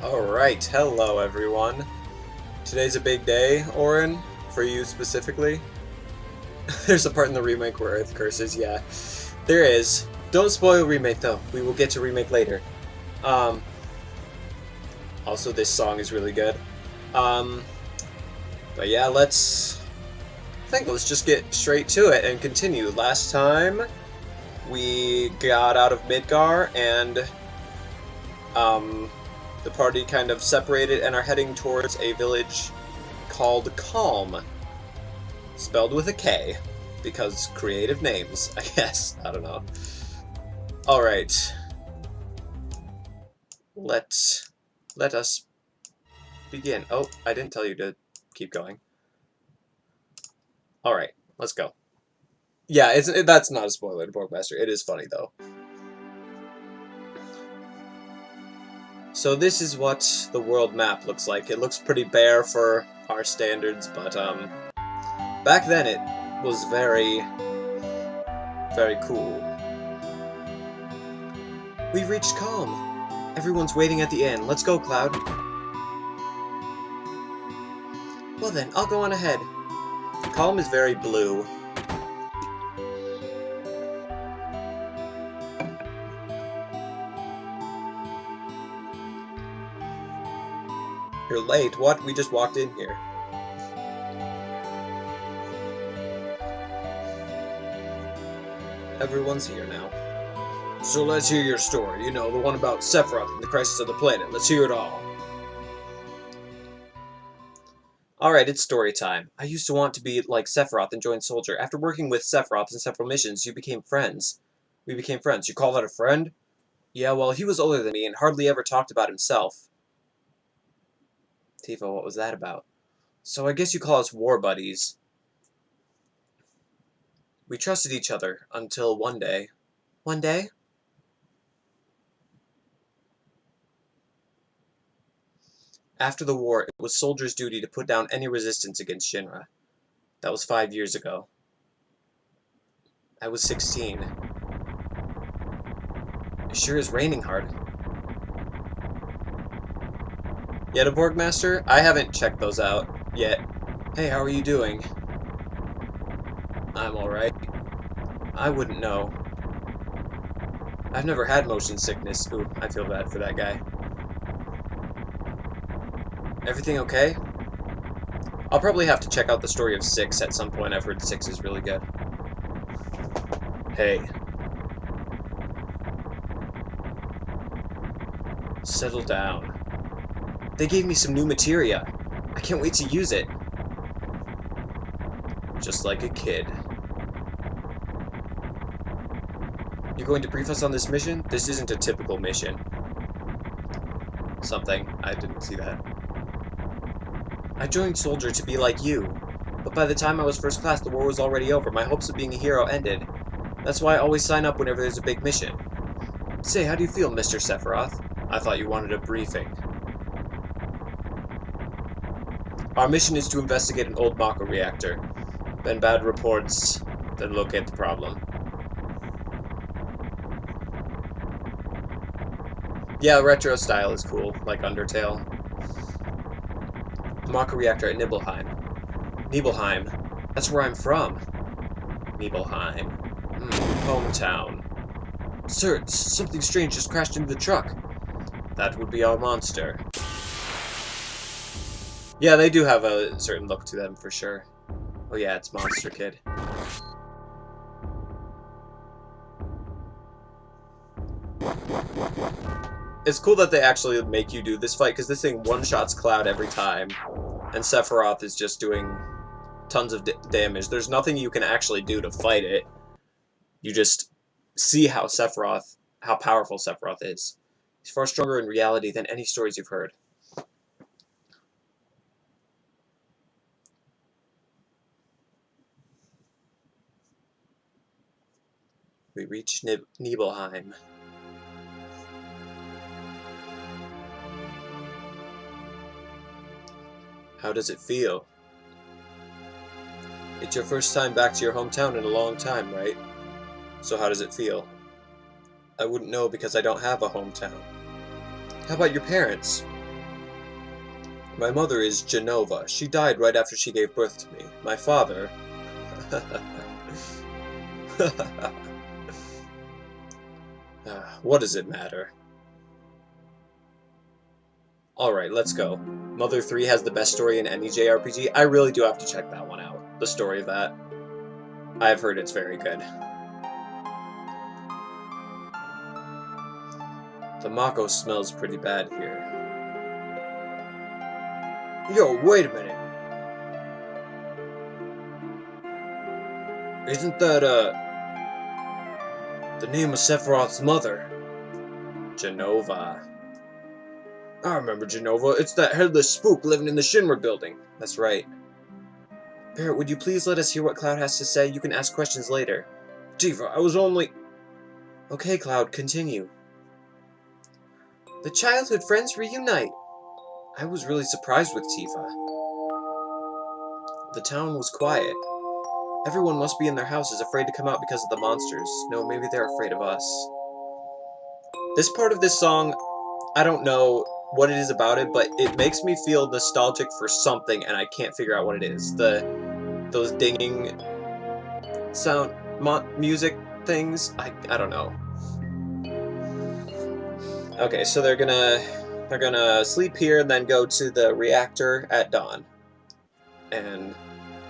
Alright, hello everyone. Today's a big day, Orin, for you specifically. There's a part in the remake where Earth curses, yeah. There is. Don't spoil remake though, we will get to remake later. Also this song is really good. But yeah, let's just get straight to it and continue. Last time, we got out of Midgar and, the party kind of separated and are heading towards a village called Calm. Spelled with a K. Because creative names, I guess. I don't know. Alright. Let us begin. Oh, I didn't tell you to keep going. Alright, let's go. Yeah, that's not a spoiler to Borgmaster. It is funny, though. So this is what the world map looks like. It looks pretty bare for our standards, but back then it was very, very cool. We've reached Calm. Everyone's waiting at the inn. Let's go, Cloud. Well then, I'll go on ahead. Calm is very blue. You're late. What? We just walked in here. Everyone's here now. So let's hear your story. You know, the one about Sephiroth and the crisis of the planet. Let's hear it all. Alright, it's story time. I used to want to be like Sephiroth and join Soldier. After working with Sephiroth in several missions, you became friends. We became friends. You call that a friend? Yeah, well, he was older than me and hardly ever talked about himself. Tifa, what was that about? So I guess you call us war buddies. We trusted each other until one day. One day? After the war, it was Soldier's duty to put down any resistance against Shinra. That was 5 years ago. I was 16. It sure is raining hard. Yeah, to Borgmaster? I haven't checked those out yet. Hey, how are you doing? I'm alright. I wouldn't know. I've never had motion sickness. Ooh, I feel bad for that guy. Everything okay? I'll probably have to check out the story of 6 at some point. I've heard 6 is really good. Hey. Settle down. They gave me some new materia. I can't wait to use it. Just like a kid. You're going to brief us on this mission? This isn't a typical mission. Something. I didn't see that. I joined Soldier to be like you. But by the time I was first class, the war was already over. My hopes of being a hero ended. That's why I always sign up whenever there's a big mission. Say, how do you feel, Mr. Sephiroth? I thought you wanted a briefing. Our mission is to investigate an old Mako reactor. Then bad reports, then locate the problem. Yeah, retro style is cool, like Undertale. Mako reactor at Nibelheim. Nibelheim. That's where I'm from. Nibelheim. Hometown. Sir, something strange just crashed into the truck. That would be our monster. Yeah, they do have a certain look to them, for sure. Oh yeah, it's Monster Kid. It's cool that they actually make you do this fight, because this thing one-shots Cloud every time. And Sephiroth is just doing tons of damage. There's nothing you can actually do to fight it. You just see how powerful Sephiroth is. He's far stronger in reality than any stories you've heard. We reach Nibelheim. How does it feel? It's your first time back to your hometown in a long time, right? So how does it feel? I wouldn't know because I don't have a hometown. How about your parents? My mother is Genova. She died right after she gave birth to me. My father... What does it matter? Alright, let's go. Mother 3 has the best story in any JRPG. I really do have to check that one out. The story of that. I've heard it's very good. The Mako smells pretty bad here. Yo, wait a minute. Isn't that, the name of Sephiroth's mother? Genova. I remember Genova. It's that headless spook living in the Shinra building. That's right. Barrett, would you please let us hear what Cloud has to say? You can ask questions later. Tifa, I was only... Okay, Cloud, continue. The childhood friends reunite. I was really surprised with Tifa. The town was quiet. Everyone must be in their houses afraid to come out because of the monsters. No, maybe they're afraid of us. This part of this song, I don't know what it is about it, but it makes me feel nostalgic for something, and I can't figure out what it is. Those dinging sound music things. I don't know. Okay, so they're gonna sleep here and then go to the reactor at dawn. And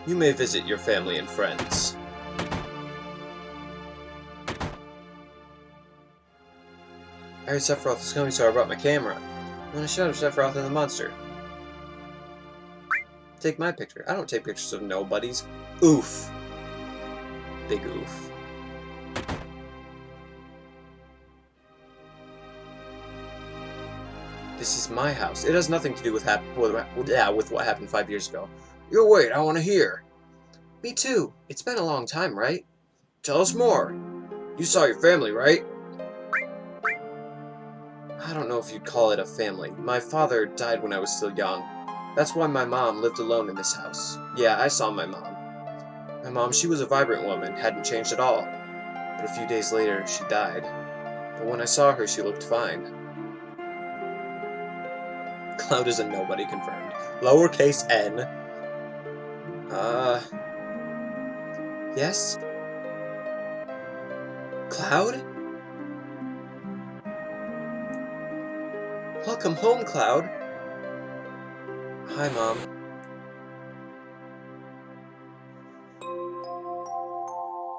you may visit your family and friends. I heard Sephiroth was coming, so I brought my camera. I'm gonna show Sephiroth and the monster. Take my picture. I don't take pictures of nobodies. Oof. Big oof. This is my house. It has nothing to do with what happened 5 years ago. Yo, wait, I want to hear. Me too. It's been a long time, right? Tell us more. You saw your family, right? I don't know if you'd call it a family. My father died when I was still young. That's why my mom lived alone in this house. Yeah, I saw my mom. My mom, she was a vibrant woman, hadn't changed at all. But a few days later, she died. But when I saw her, she looked fine. Cloud is a nobody confirmed. Lowercase n. Yes? Cloud? Welcome home, Cloud. Hi, Mom.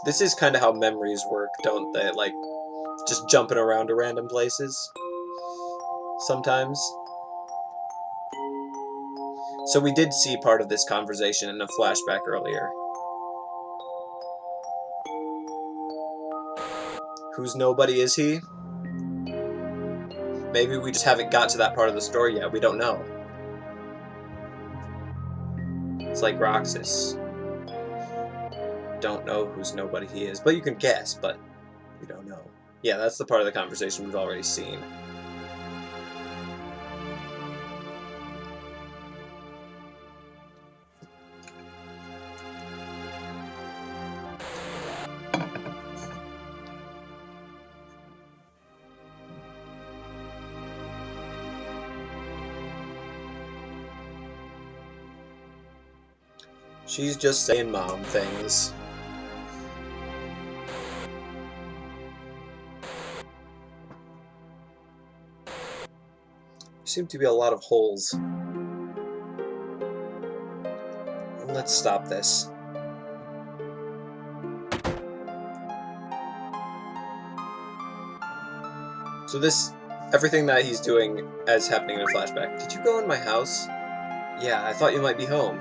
This is kind of how memories work, don't they? Like, just jumping around to random places. Sometimes. So we did see part of this conversation in a flashback earlier. Whose nobody is he? Maybe we just haven't got to that part of the story yet. We don't know. It's like Roxas. Don't know whose nobody he is. But you can guess, but we don't know. Yeah, that's the part of the conversation we've already seen. She's just saying mom things. There seem to be a lot of holes. Let's stop this. So everything that he's doing is happening in a flashback. Did you go in my house? Yeah, I thought you might be home.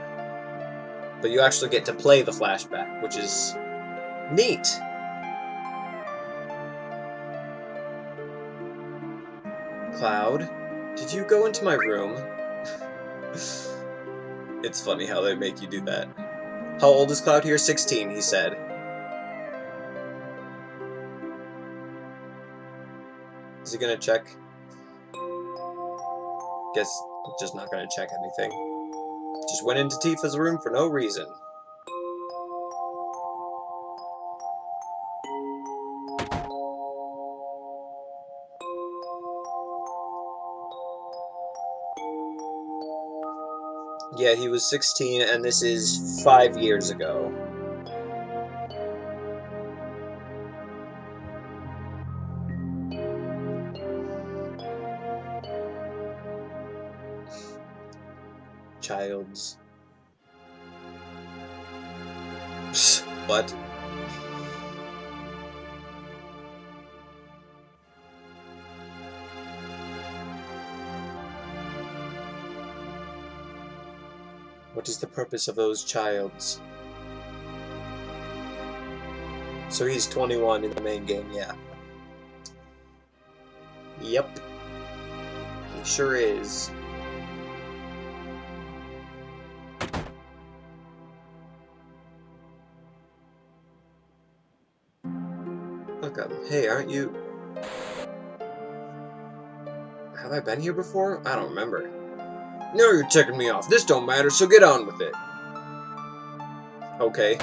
But you actually get to play the flashback, which is neat. Cloud, did you go into my room? It's funny how they make you do that. How old is Cloud here? 16, he said. Is he gonna check? Guess just not gonna check anything. Just went into Tifa's room for no reason. Yeah, he was 16, and this is 5 years ago. Childs. What? What is the purpose of those childs? So he's 21 in the main game, yeah. Yep. He sure is. Look up. Hey, aren't you... Have I been here before? I don't remember. No, you're ticking me off. This don't matter, so get on with it. Okay.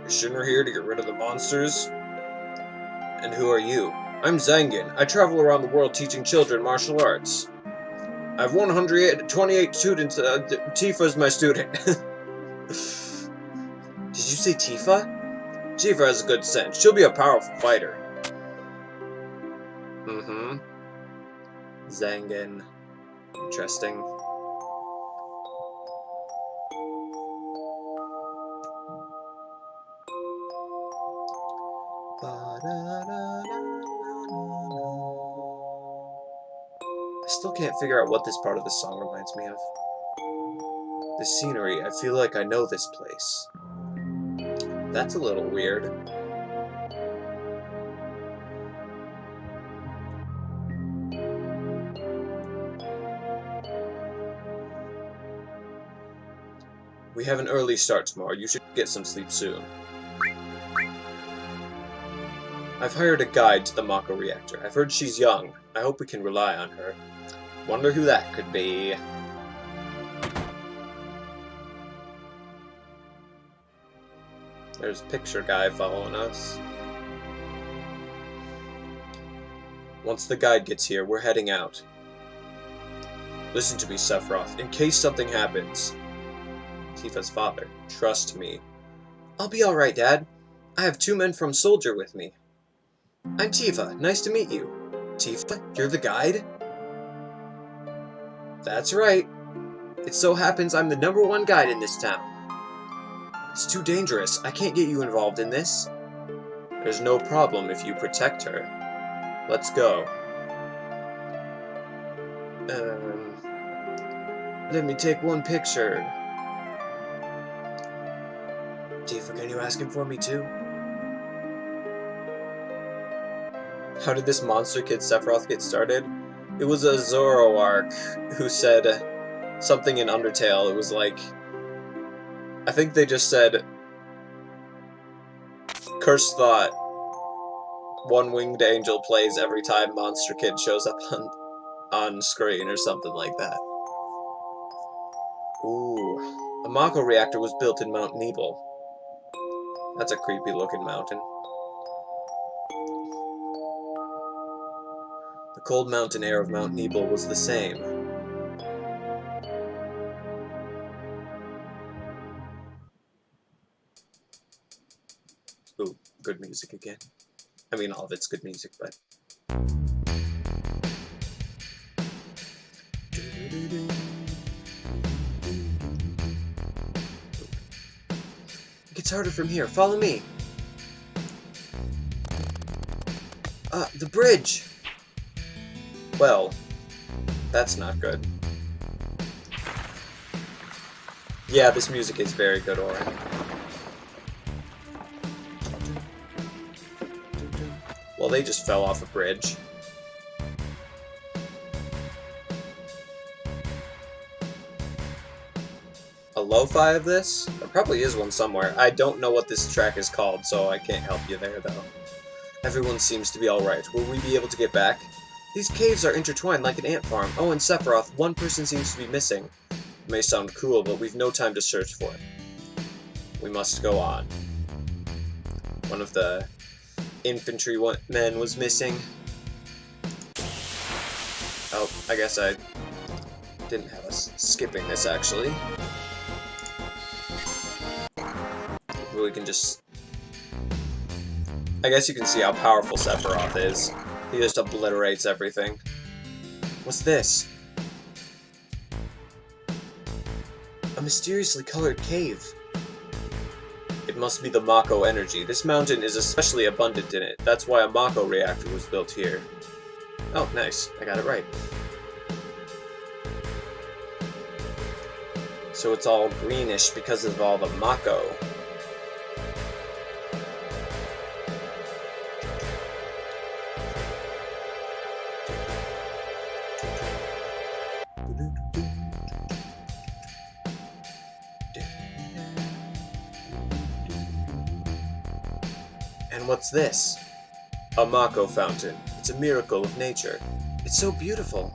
You're sooner here to get rid of the monsters? And who are you? I'm Zangin. I travel around the world teaching children martial arts. I have 128 students. Tifa's my student. Did you say Tifa? Tifa has a good sense. She'll be a powerful fighter. Mm-hmm. Zangin. Interesting. I still can't figure out what this part of the song reminds me of. The scenery, I feel like I know this place. That's a little weird. We have an early start tomorrow. You should get some sleep soon. I've hired a guide to the Mako reactor. I've heard she's young. I hope we can rely on her. Wonder who that could be. There's a picture guy following us. Once the guide gets here, we're heading out. Listen to me, Sephiroth. In case something happens. Tifa's father. Trust me. I'll be alright, Dad. I have 2 men from Soldier with me. I'm Tifa. Nice to meet you. Tifa, you're the guide? That's right. It so happens I'm the #1 guide in this town. It's too dangerous. I can't get you involved in this. There's no problem if you protect her. Let's go. Let me take one picture. Tifa, can you ask him for me too? How did this monster kid Sephiroth get started? It was a Zoroark who said something in Undertale. It was like, I think they just said, Cursed Thought, one winged angel plays every time Monster Kid shows up on screen or something like that. Ooh, a Mako reactor was built in Mount Nebel. That's a creepy looking mountain. The cold mountain air of Mount Nebel was the same. Ooh, good music again. I mean, all of it's good music, but... It gets harder from here. Follow me. The bridge! Well, that's not good. Yeah, this music is very good, Oren. Well, they just fell off a bridge. A lo-fi of this? There probably is one somewhere. I don't know what this track is called, so I can't help you there, though. Everyone seems to be alright. Will we be able to get back? These caves are intertwined like an ant farm. Oh, and Sephiroth, one person seems to be missing. It may sound cruel, but we've no time to search for it. We must go on. One of the infantry men was missing. Oh, I guess I didn't have us skipping this, actually. We can just... I guess you can see how powerful Sephiroth is. He just obliterates everything. What's this? A mysteriously colored cave. It must be the Mako energy. This mountain is especially abundant in it. That's why a Mako reactor was built here. Oh, nice. I got it right. So it's all greenish because of all the Mako. And what's this? A Mako fountain. It's a miracle of nature. It's so beautiful.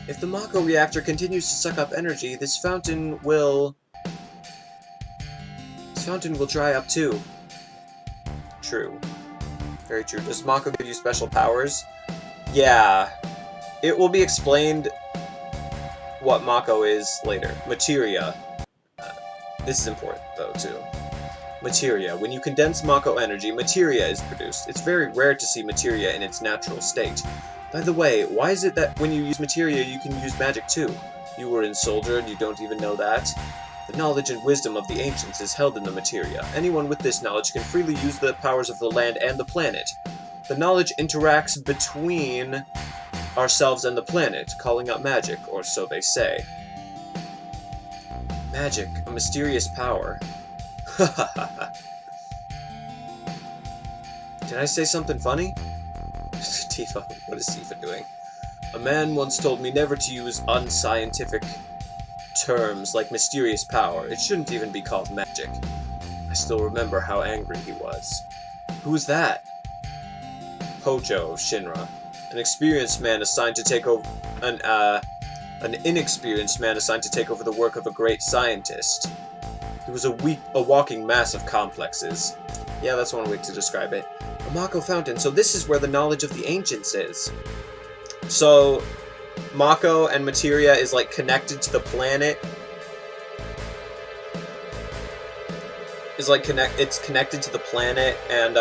If the Mako reactor continues to suck up energy, this fountain will dry up too. True. Very true. Does Mako give you special powers? Yeah. It will be explained what Mako is later. Materia. This is important, though, too. Materia. When you condense Mako energy, materia is produced. It's very rare to see materia in its natural state. By the way, why is it that when you use materia, you can use magic, too? You were in Soldier, and you don't even know that? The knowledge and wisdom of the ancients is held in the materia. Anyone with this knowledge can freely use the powers of the land and the planet. The knowledge interacts between ourselves and the planet, calling out magic, or so they say. Magic, a mysterious power. Did I say something funny? Tifa, what is Tifa doing? A man once told me never to use unscientific terms like mysterious power. It shouldn't even be called magic. I still remember how angry he was. Who's that? Hojo of Shinra. An experienced man assigned to take over an inexperienced man assigned to take over the work of a great scientist. He was a walking mass of complexes. Yeah, that's one way to describe it. A Mako fountain. So this is where the knowledge of the ancients is. So Mako and materia is like connected to the planet. It's connected to the planet and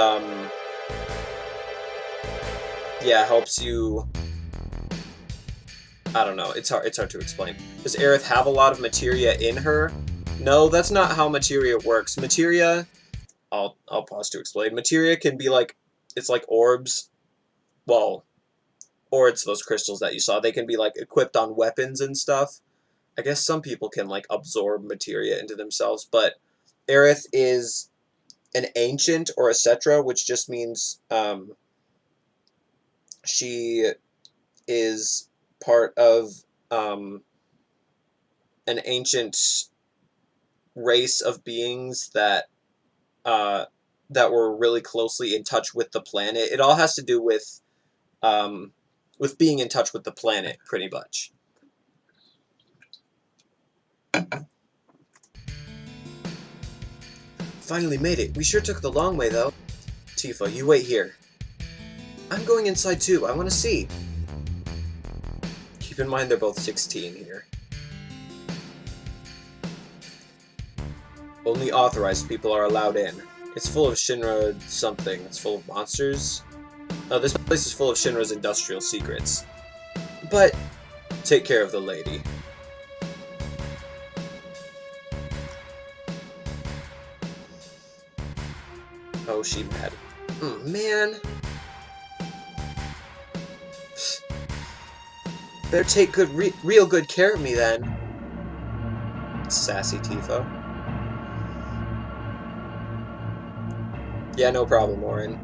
yeah, helps you. I don't know. It's hard to explain. Does Aerith have a lot of materia in her? No, that's not how materia works. Materia, I'll pause to explain. Materia can be like, it's like orbs. Well, or it's those crystals that you saw. They can be like equipped on weapons and stuff. I guess some people can like absorb materia into themselves, but Aerith is an ancient or a cetra, which just means she is part of an ancient race of beings that were really closely in touch with the planet. It all has to do with being in touch with the planet, pretty much. Finally made it. We sure took the long way, though. Tifa, you wait here. I'm going inside, too. I want to see. Keep in mind they're both 16 here. Only authorized people are allowed in. It's full of Shinra something. It's full of monsters. Oh, this place is full of Shinra's industrial secrets. But take care of the lady. Oh, she mad. Man. Better take real good care of me then. Sassy Tifa. Yeah, no problem, Warren.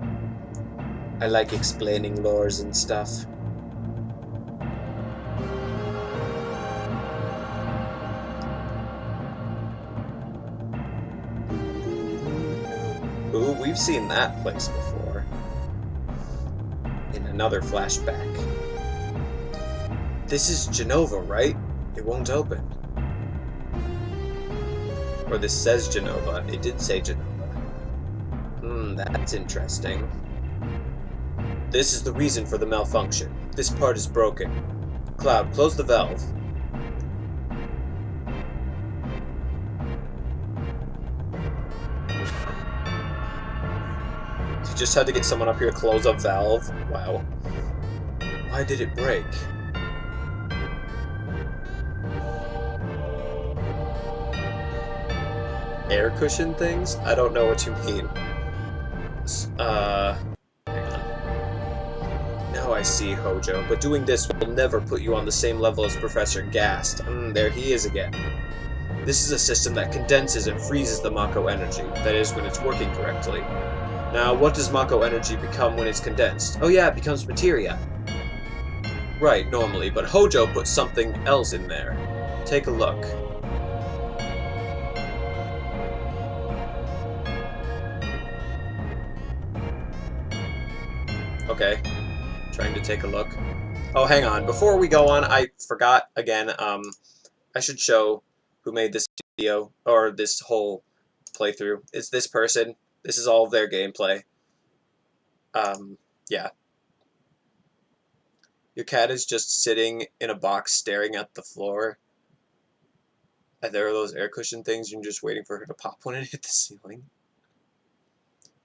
I like explaining lores and stuff. Ooh, we've seen that place before. In another flashback. This is Genova, right? It won't open. Or this says Genova. It did say Genova. That's interesting. This is the reason for the malfunction. This part is broken. Cloud, close the valve. You just had to get someone up here to close a valve? Wow. Why did it break? Air cushion things? I don't know what you mean. Hang on. Now I see, Hojo, but doing this will never put you on the same level as Professor Gast. There he is again. This is a system that condenses and freezes the Mako energy, that is, when it's working correctly. Now, what does Mako energy become when it's condensed? Oh yeah, it becomes materia. Right, normally, but Hojo put something else in there. Take a look. Okay, trying to take a look. Oh, hang on. Before we go on, I forgot again. I should show who made this video or this whole playthrough. It's this person. This is all of their gameplay. Yeah. Your cat is just sitting in a box staring at the floor. And there are those air cushion things. You're just waiting for her to pop one and hit the ceiling.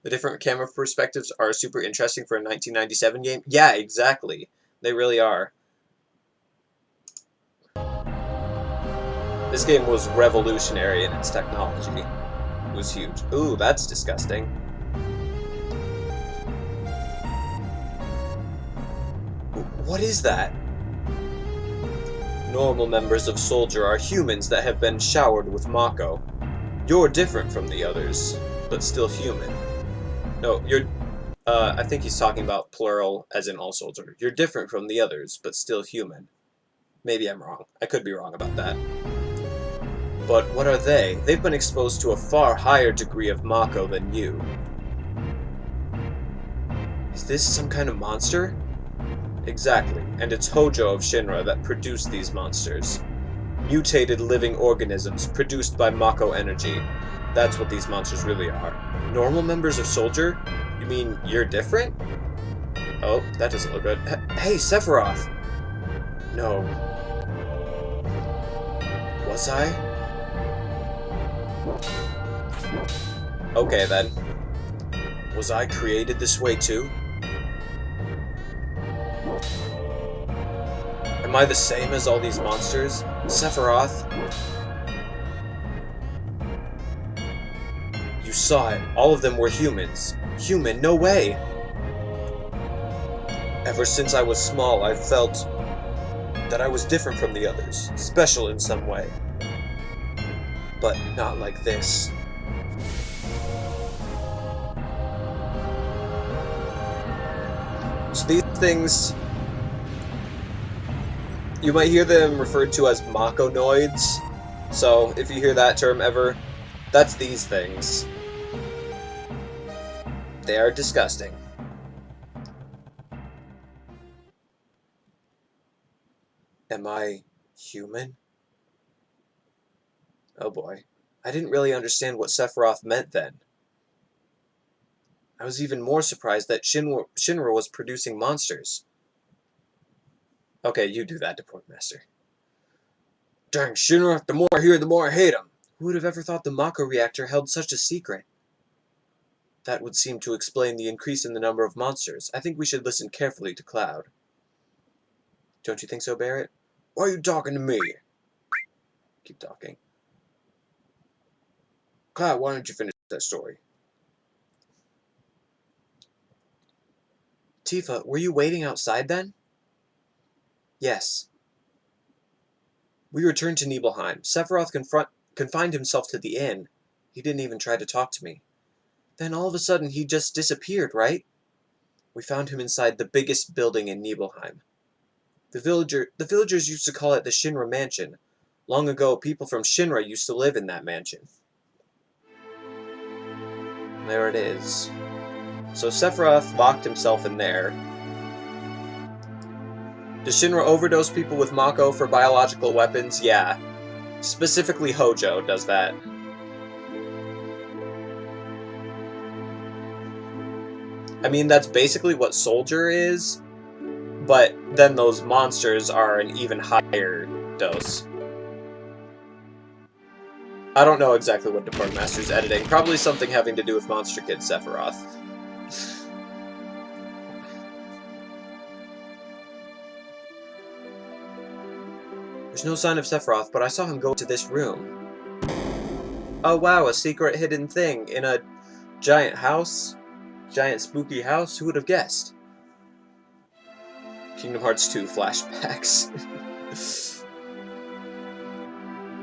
The different camera perspectives are super interesting for a 1997 game. Yeah, exactly. They really are. This game was revolutionary in its technology. It was huge. Ooh, that's disgusting. What is that? Normal members of Soldier are humans that have been showered with Mako. You're different from the others, but still human. No, you're... I think he's talking about plural, as in all Soldier. You're different from the others, but still human. Maybe I'm wrong. I could be wrong about that. But what are they? They've been exposed to a far higher degree of Mako than you. Is this some kind of monster? Exactly, and it's Hojo of Shinra that produced these monsters. Mutated living organisms produced by Mako energy. That's what these monsters really are. Normal members of Soldier? You mean you're different? Oh, that doesn't look good. Hey, Sephiroth! No. Was I? Okay then. Was I created this way too? Am I the same as all these monsters? Sephiroth? You saw it. All of them were humans. Human? No way! Ever since I was small, I've felt that I was different from the others, special in some way. But not like this. So these things, you might hear them referred to as Makonoids. So if you hear that term ever, that's these things. They are disgusting. Am I human? Oh boy. I didn't really understand what Sephiroth meant then. I was even more surprised that Shinra was producing monsters. Okay, you do that, Deport Master. Dang, Shinra, the more I hear, the more I hate him. Who would have ever thought the Mako reactor held such a secret? That would seem to explain the increase in the number of monsters. I think we should listen carefully to Cloud. Don't you think so, Barrett? Why are you talking to me? Keep talking. Cloud, why don't you finish that story? Tifa, were you waiting outside then? Yes. We returned to Nibelheim. Sephiroth confined himself to the inn. He didn't even try to talk to me. Then all of a sudden he just disappeared, right? We found him inside the biggest building in Nibelheim. The villagers used to call it the Shinra Mansion. Long ago, people from Shinra used to live in that mansion. There it is. So Sephiroth locked himself in there. Does Shinra overdose people with Mako for biological weapons? Yeah. Specifically Hojo does that. I mean, that's basically what Soldier is, but then those monsters are an even higher dose. I don't know exactly what Depart Master's editing. Probably something having to do with Monster Kid Sephiroth. There's no sign of Sephiroth, but I saw him go to this room. Oh wow, a secret hidden thing in a giant house? Giant spooky house? Who would have guessed? Kingdom Hearts 2 flashbacks.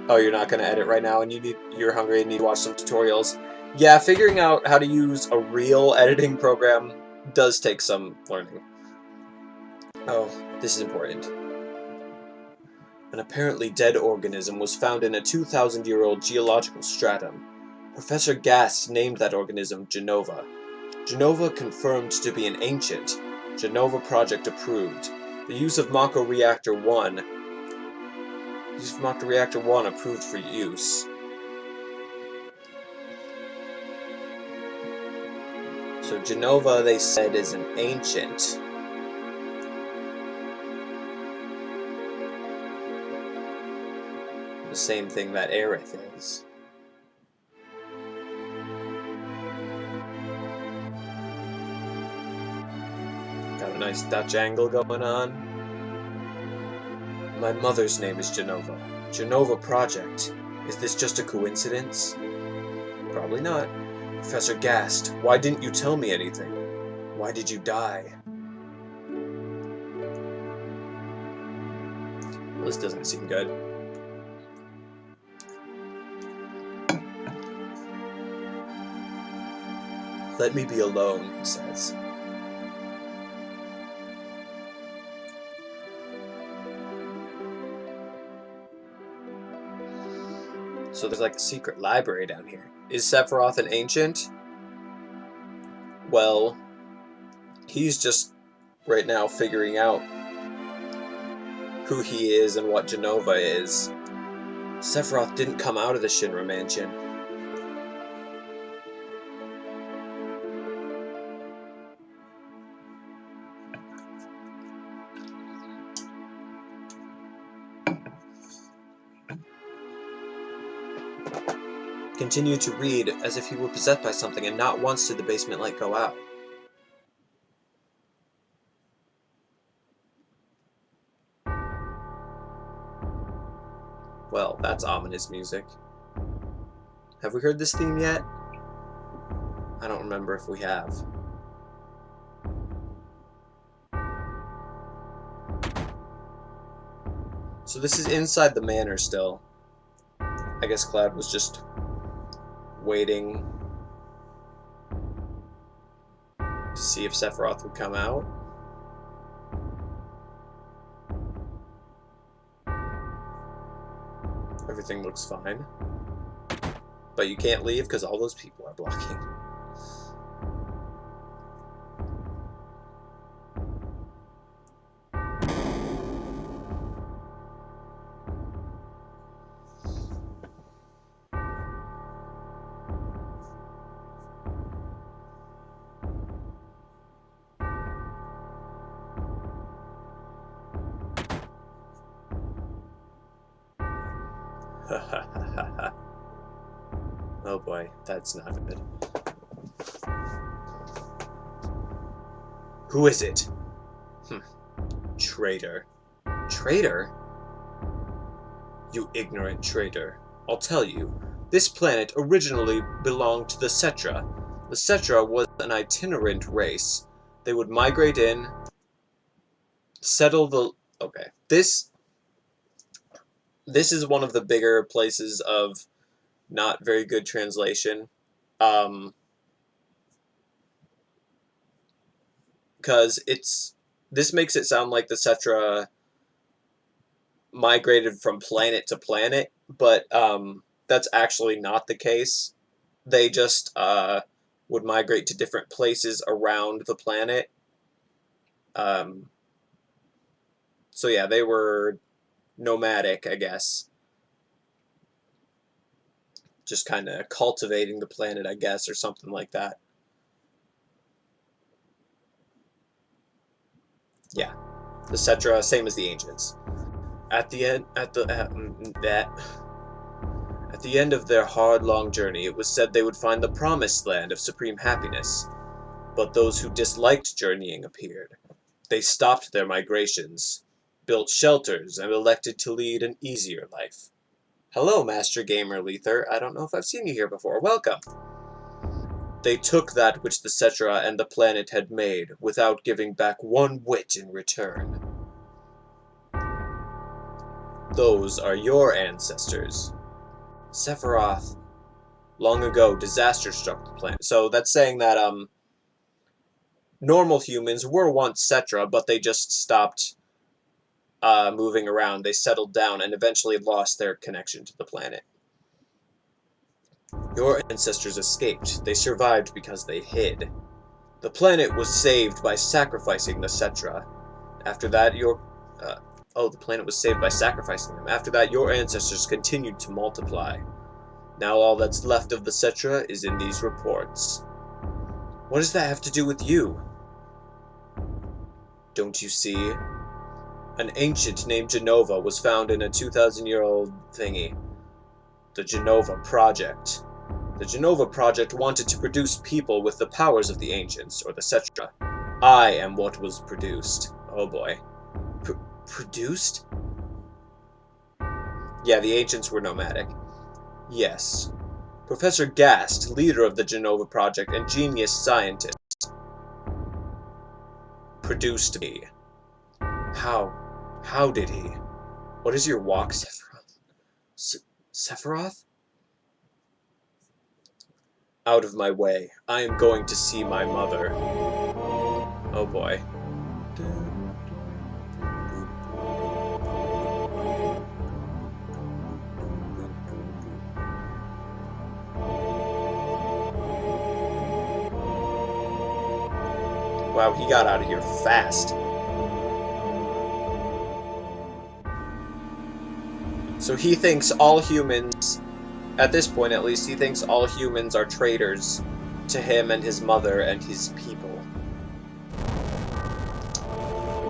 Oh, you're not gonna edit right now and you're hungry and need to watch some tutorials. Yeah, figuring out how to use a real editing program does take some learning. Oh, this is important. An apparently dead organism was found in a 2,000-year-old geological stratum. Professor Gast named that organism Genova. Genova confirmed to be an ancient. Genova project approved. The use of Mako Reactor 1. Use of Mako Reactor 1 approved for use. So Genova, they said, is an ancient. The same thing that Aerith is. Got a nice Dutch angle going on. My mother's name is Genova. Genova Project. Is this just a coincidence? Probably not. Professor Gast, why didn't you tell me anything? Why did you die? Well, this doesn't seem good. Let me be alone, he says. So there's like a secret library down here. Is Sephiroth an ancient? Well, he's just right now figuring out who he is and what Genova is. Sephiroth didn't come out of the Shinra mansion. Continued to read as if he were possessed by something, and not once did the basement light go out. Well, that's ominous music. Have we heard this theme yet? I don't remember if we have. So this is inside the manor still. I guess Cloud was just waiting to see if Sephiroth would come out. Everything looks fine. But you can't leave because all those people are blocking. Oh boy, that's not good. Who is it? Traitor. Traitor? You ignorant traitor. I'll tell you. This planet originally belonged to the Cetra. The Cetra was an itinerant race. They would migrate in, settle the... Okay. This is one of the bigger places of not very good translation. Because this makes it sound like the Cetra migrated from planet to planet, but that's actually not the case. They just would migrate to different places around the planet. So yeah, they were nomadic, I guess. Just kind of cultivating the planet, I guess, or something like that. Yeah, the Cetra, same as the ancients. At the end of their hard, long journey, it was said they would find the promised land of supreme happiness. But those who disliked journeying appeared. They stopped their migrations, built shelters, and elected to lead an easier life. Hello, Master Gamer Lether. I don't know if I've seen you here before. Welcome. They took that which the Cetra and the planet had made, without giving back one whit in return. Those are your ancestors. Sephiroth. Long ago, disaster struck the planet. So that's saying that, normal humans were once Cetra, but they just stopped moving around. They settled down and eventually lost their connection to the planet. Your ancestors escaped. They survived because they hid. The planet was saved by sacrificing the Cetra. After that, the planet was saved by sacrificing them. After that, your ancestors continued to multiply. Now all that's left of the Cetra is in these reports. What does that have to do with you? Don't you see? An ancient named Genova was found in a 2,000-year-old thingy. The Genova Project. The Genova Project wanted to produce people with the powers of the ancients, or the Cetra. I am what was produced. Oh boy. Produced? Yeah, the ancients were nomadic. Yes. Professor Gast, leader of the Genova Project and genius scientist, produced me. How did he? What is your walk, Sephiroth? Sephiroth? Out of my way. I am going to see my mother. Oh boy. Wow, he got out of here fast. So he thinks all humans, at this point at least, he thinks all humans are traitors to him and his mother and his people.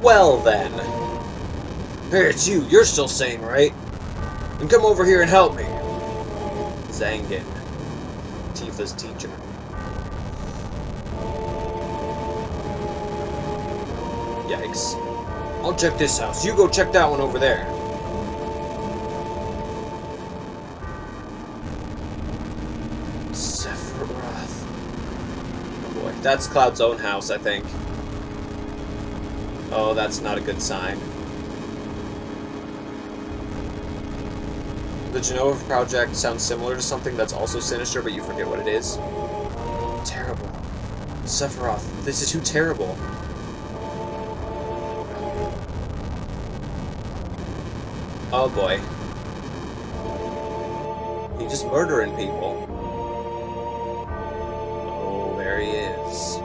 Well then. Hey, it's you. You're still sane, right? Then come over here and help me. Zangin, Tifa's teacher. Yikes. I'll check this house. You go check that one over there. Sephiroth. Oh boy. That's Cloud's own house, I think. Oh, that's not a good sign. The Genova Project sounds similar to something that's also sinister, but you forget what it is. Terrible. Sephiroth, this is too terrible. Oh boy. He's just murdering people. Oh, there he is.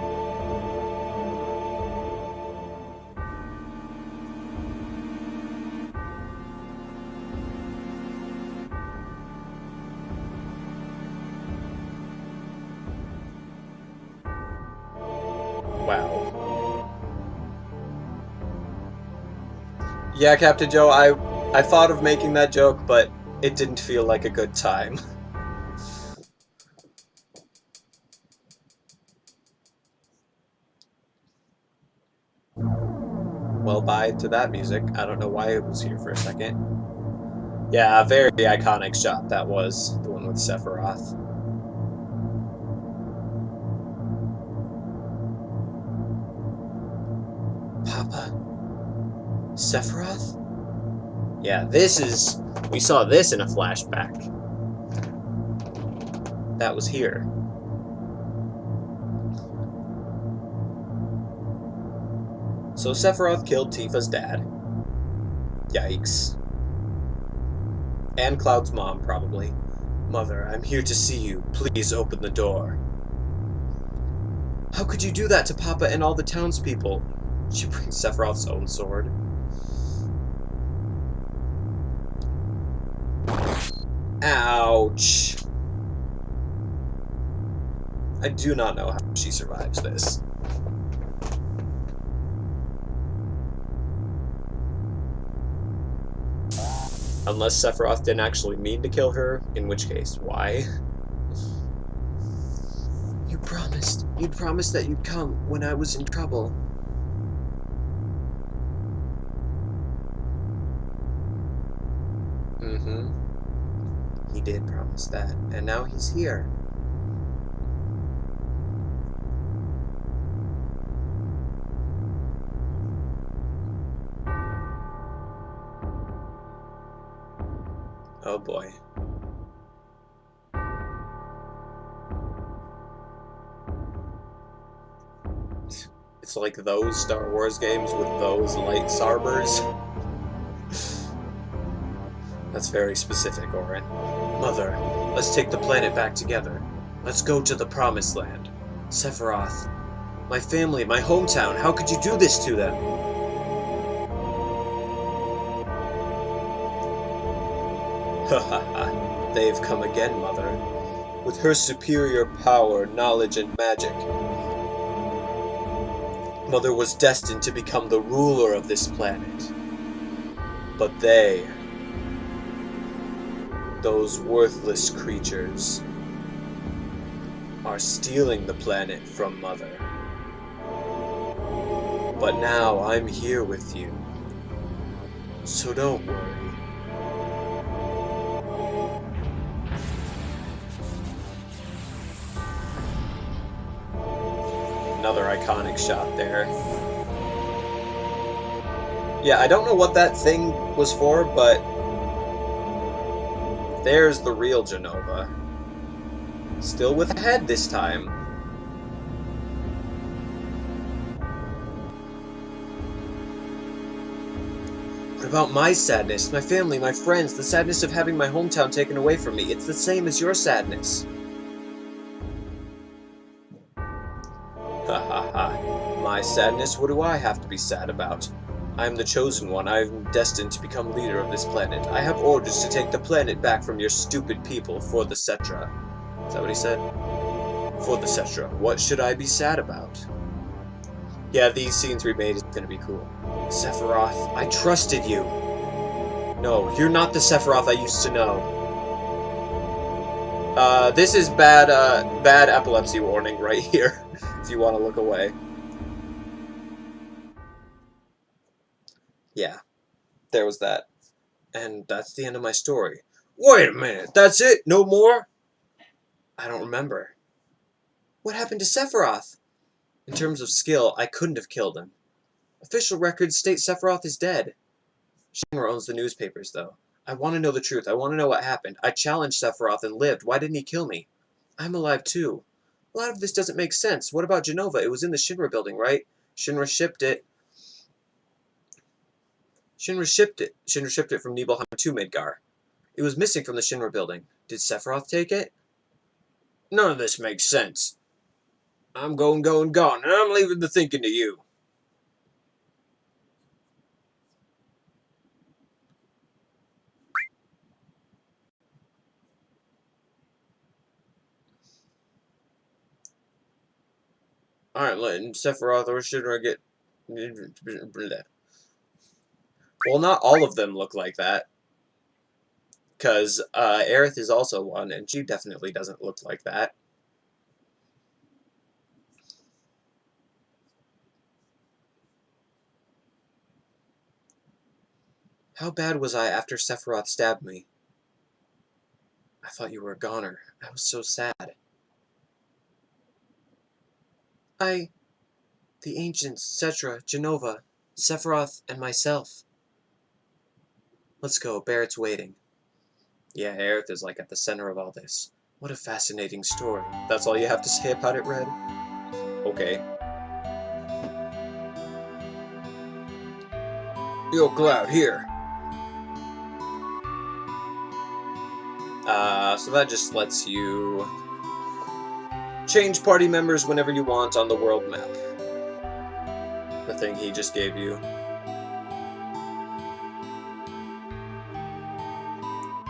Wow. Yeah, Captain Joe, I thought of making that joke, but it didn't feel like a good time. Well, bye to that music. I don't know why it was here for a second. Yeah, a very iconic shot that was. The one with Sephiroth. Papa? Sephiroth? Yeah, we saw this in a flashback. That was here. So Sephiroth killed Tifa's dad. Yikes. And Cloud's mom, probably. Mother, I'm here to see you. Please open the door. How could you do that to Papa and all the townspeople? She brings Sephiroth's own sword. Ouch. I do not know how she survives this. Unless Sephiroth didn't actually mean to kill her, in which case, why? You promised. You'd promised that you'd come when I was in trouble. Mm-hmm. He did promise that, and now he's here. Oh boy. It's like those Star Wars games with those lightsabers. That's very specific, Orin. Mother, let's take the planet back together. Let's go to the Promised Land. Sephiroth, my family, my hometown, how could you do this to them? Ha ha ha. They've come again, Mother. With her superior power, knowledge, and magic, Mother was destined to become the ruler of this planet. But they, those worthless creatures, are stealing the planet from Mother. But now I'm here with you, so don't worry. Another iconic shot there. Yeah, I don't know what that thing was for, but there's the real Jenova. Still with a head this time. What about my sadness, my family, my friends, the sadness of having my hometown taken away from me? It's the same as your sadness. Ha ha ha. My sadness? What do I have to be sad about? I am the chosen one. I am destined to become leader of this planet. I have orders to take the planet back from your stupid people for the Cetra. Is that what he said? For the Cetra. What should I be sad about? Yeah, these scenes remade is gonna be cool. Sephiroth, I trusted you. No, you're not the Sephiroth I used to know. This is bad epilepsy warning right here, if you want to look away. Yeah, there was that. And that's the end of my story. Wait a minute, that's it? No more? I don't remember. What happened to Sephiroth? In terms of skill, I couldn't have killed him. Official records state Sephiroth is dead. Shinra owns the newspapers, though. I want to know the truth. I want to know what happened. I challenged Sephiroth and lived. Why didn't he kill me? I'm alive, too. A lot of this doesn't make sense. What about Jenova? It was in the Shinra building, right? Shinra shipped it. Shinra shipped it from Nibelheim to Midgar. It was missing from the Shinra building. Did Sephiroth take it? None of this makes sense. I'm gone, and I'm leaving the thinking to you. Alright, letting Sephiroth or Shinra get... Well, not all of them look like that. Because Aerith is also one, and she definitely doesn't look like that. How bad was I after Sephiroth stabbed me? I thought you were a goner. I was so sad. The ancients, Cetra, Jenova, Sephiroth, and myself. Let's go, Barrett's waiting. Yeah, Aerith is like at the center of all this. What a fascinating story. That's all you have to say about it, Red? Okay. Yo, Cloud, here. So that just lets you change party members whenever you want on the world map. The thing he just gave you.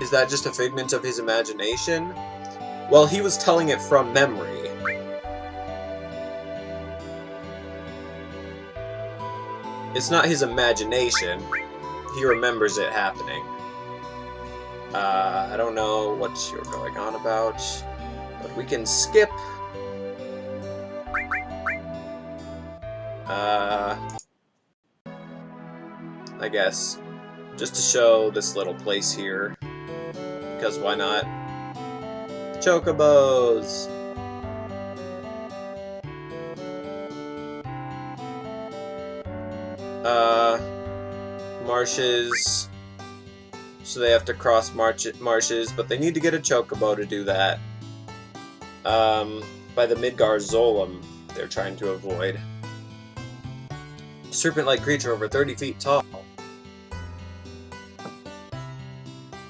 Is that just a figment of his imagination? Well, he was telling it from memory. It's not his imagination. He remembers it happening. I don't know what you're going on about, but we can skip. I guess. Just to show this little place here. Because why not? Chocobos! Marshes. So they have to cross marshes, but they need to get a chocobo to do that. By the Midgar Zolom, they're trying to avoid. Serpent-like creature over 30 feet tall.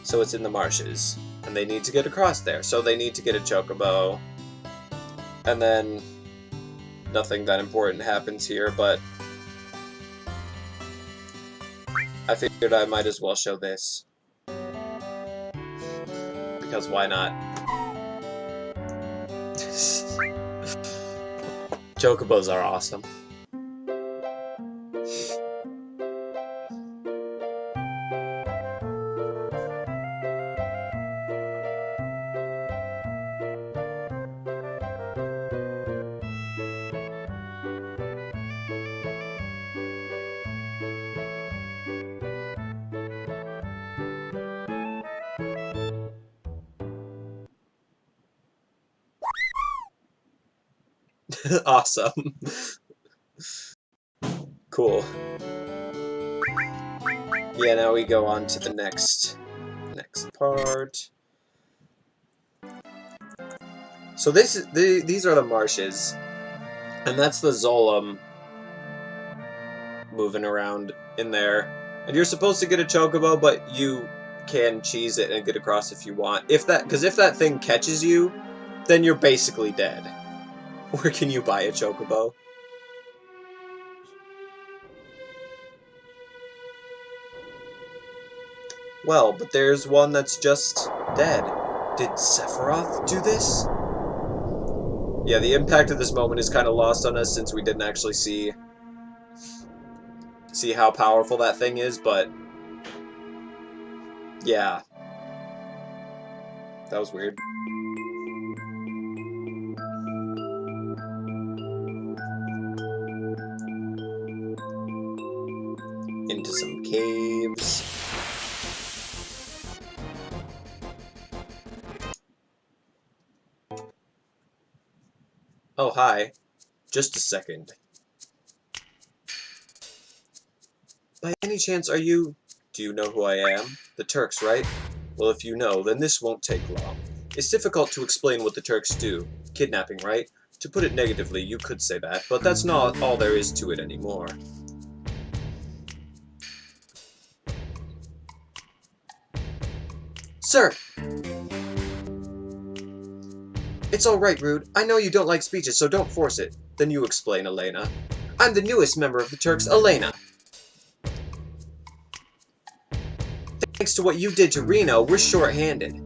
So it's in the marshes, and they need to get across there, so they need to get a chocobo. And then nothing that important happens here, but I figured I might as well show this. Because why not? Chocobos are awesome. Awesome. Cool. Yeah, now we go on to the next part. So these are the marshes, and that's the Zolom moving around in there. And you're supposed to get a chocobo, but you can cheese it and get across if you want. Because if that thing catches you, then you're basically dead. Where can you buy a chocobo? Well, but there's one that's just dead. Did Sephiroth do this? Yeah, the impact of this moment is kind of lost on us since we didn't actually see how powerful that thing is, but yeah. That was weird. Into some caves. Oh, hi. Just a second. By any chance, do you know who I am? The Turks, right? Well, if you know, then this won't take long. It's difficult to explain what the Turks do. Kidnapping, right? To put it negatively, you could say that, but that's not all there is to it anymore. Sir! It's alright, Rude. I know you don't like speeches, so don't force it. Then you explain, Elena. I'm the newest member of the Turks, Elena. Thanks to what you did to Reno, we're short-handed.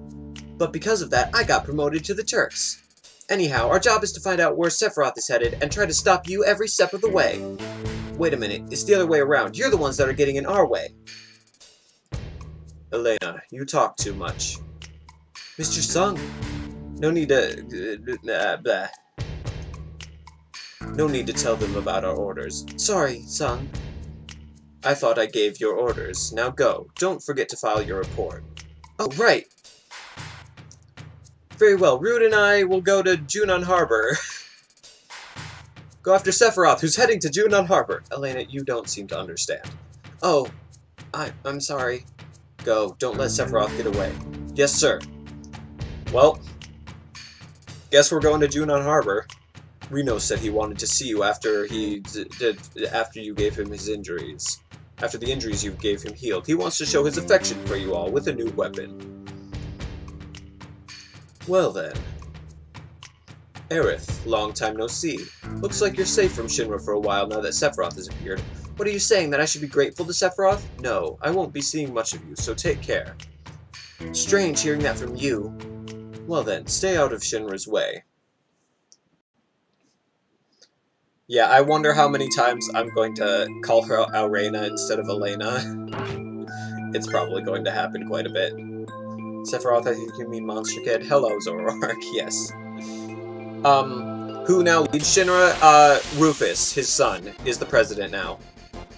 But because of that, I got promoted to the Turks. Anyhow, our job is to find out where Sephiroth is headed and try to stop you every step of the way. Wait a minute, it's the other way around. You're the ones that are getting in our way. Elena, you talk too much. Mr. Sung, no need to... No need to tell them about our orders. Sorry, Sung. I thought I gave your orders. Now go. Don't forget to file your report. Oh, right. Very well. Rude and I will go to Junon Harbor. Go after Sephiroth, who's heading to Junon Harbor. Elena, you don't seem to understand. Oh, I'm sorry. Go. Don't let Sephiroth get away. Yes, sir. Well, guess we're going to Junon Harbor. Reno said he wanted to see you after you gave him his injuries. After the injuries you gave him healed, he wants to show his affection for you all with a new weapon. Well then. Aerith, long time no see. Looks like you're safe from Shinra for a while now that Sephiroth has appeared. What are you saying, that I should be grateful to Sephiroth? No, I won't be seeing much of you, so take care. Strange hearing that from you. Well then, stay out of Shinra's way. Yeah, I wonder how many times I'm going to call her Aurena instead of Elena. It's probably going to happen quite a bit. Sephiroth, I think you mean Monster Kid. Hello, Zoroark, yes. Who now leads Shinra? Rufus, his son, is the president now.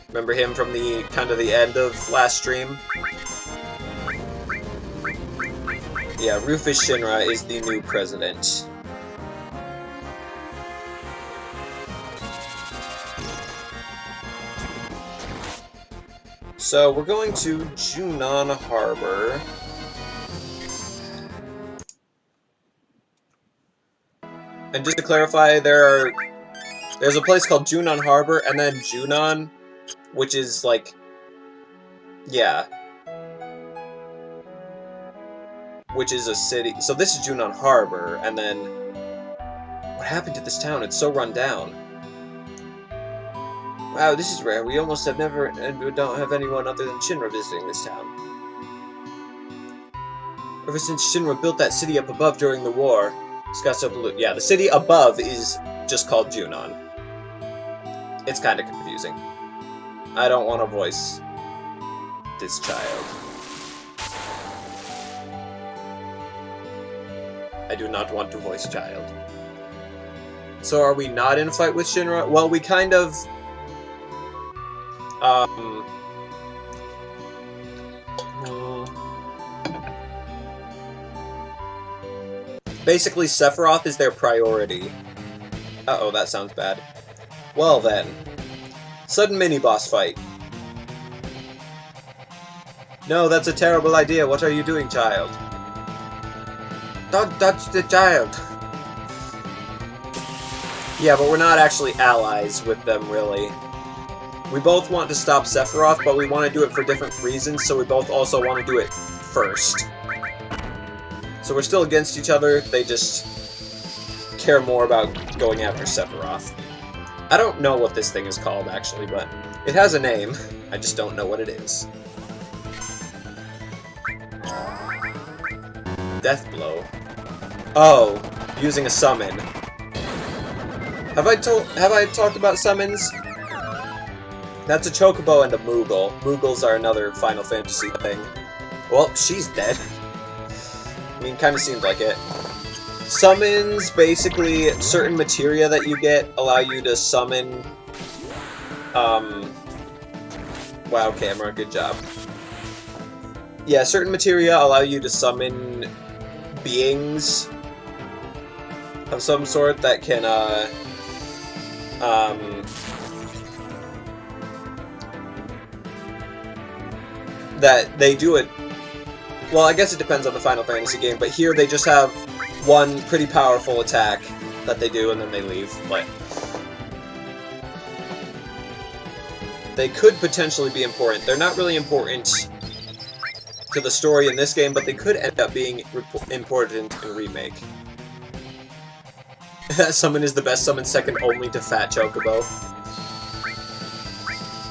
Remember him from the, kind of the end of last stream? Yeah, Rufus Shinra is the new president. So, we're going to Junon Harbor. And just to clarify, there's a place called Junon Harbor, and then Junon, which is like, yeah, which is a city. So this is Junon Harbor, and then what happened to this town? It's so run down. Wow, this is rare. We almost have never, and we don't have anyone other than Shinra visiting this town. Ever since Shinra built that city up above during the war, yeah, the city above is just called Junon. It's kind of confusing. I don't want to voice this child. I do not want to voice child. So are we not in a fight with Shinra? Well, we kind of... Basically, Sephiroth is their priority. Uh-oh, that sounds bad. Well then. Sudden mini-boss fight. No, that's a terrible idea. What are you doing, child? Don't touch the child. Yeah, but we're not actually allies with them, really. We both want to stop Sephiroth, but we want to do it for different reasons, so we both also want to do it first. So we're still against each other, they just care more about going after Sephiroth. I don't know what this thing is called, actually, but it has a name. I just don't know what it is. Death Blow. Oh, using a summon. Have I talked about summons? That's a Chocobo and a Moogle. Moogles are another Final Fantasy thing. Well, she's dead. I mean, kind of seems like it. Summons, basically, certain materia that you get allow you to summon... Wow, camera, good job. Yeah, certain materia allow you to summon beings of some sort that can, that they do it... Well, I guess it depends on the Final Fantasy game, but here they just have one pretty powerful attack that they do and then they leave, but... They could potentially be important. They're not really important to the story in this game, but they could end up being important in Remake. That summon is the best summon, second only to Fat Chocobo.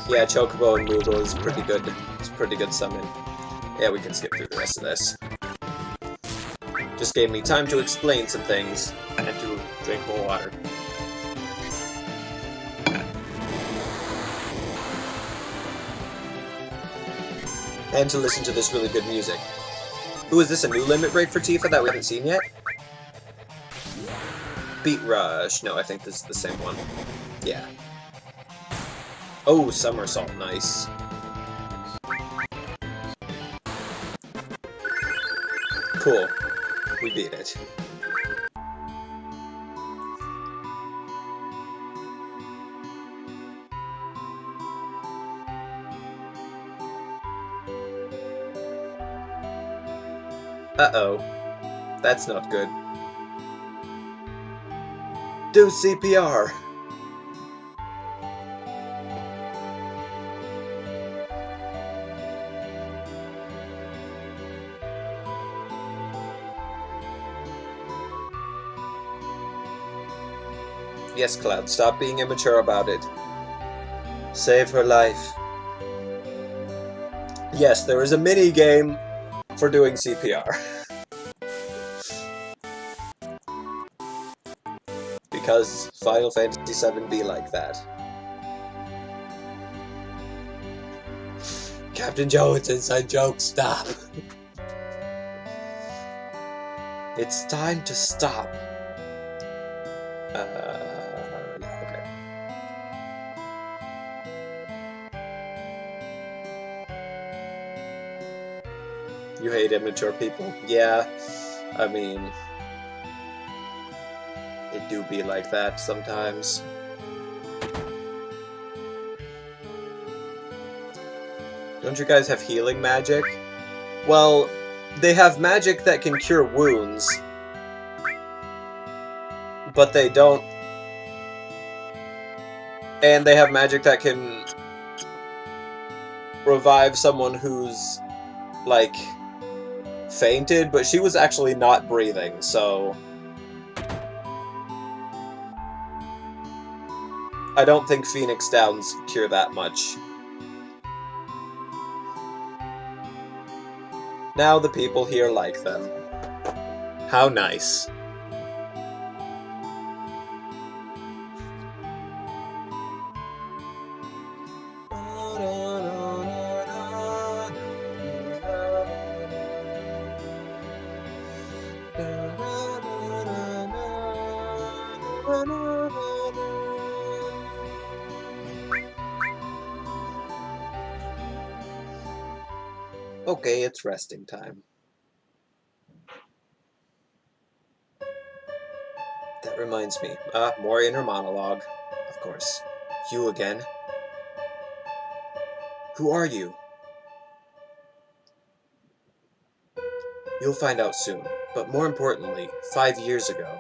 Yeah, Chocobo and Moogle is pretty good. It's a pretty good summon. Yeah, we can skip through the rest of this. Just gave me time to explain some things and to drink more water. And to listen to this really good music. Ooh, is this a new limit break for Tifa that we haven't seen yet? Beat Rush. No, I think this is the same one. Yeah. Oh, Somersault. Nice. Cool. We beat it. Uh-oh. That's not good. Do CPR! Yes, Cloud, stop being immature about it. Save her life. Yes, there is a mini-game for doing CPR. Because Final Fantasy VII be like that. Captain Joe, it's inside joke, stop. It's time to stop. Yeah, okay. You hate immature people? Yeah, I mean, it do be like that sometimes. Don't you guys have healing magic? Well, they have magic that can cure wounds, but they don't. And they have magic that can revive someone who's, like, fainted, but she was actually not breathing, so I don't think Phoenix Downs cure that much. Now the people here like them. How nice. Okay, it's resting time. That reminds me. More inner monologue. Of course. You again? Who are you? You'll find out soon. But more importantly, 5 years ago.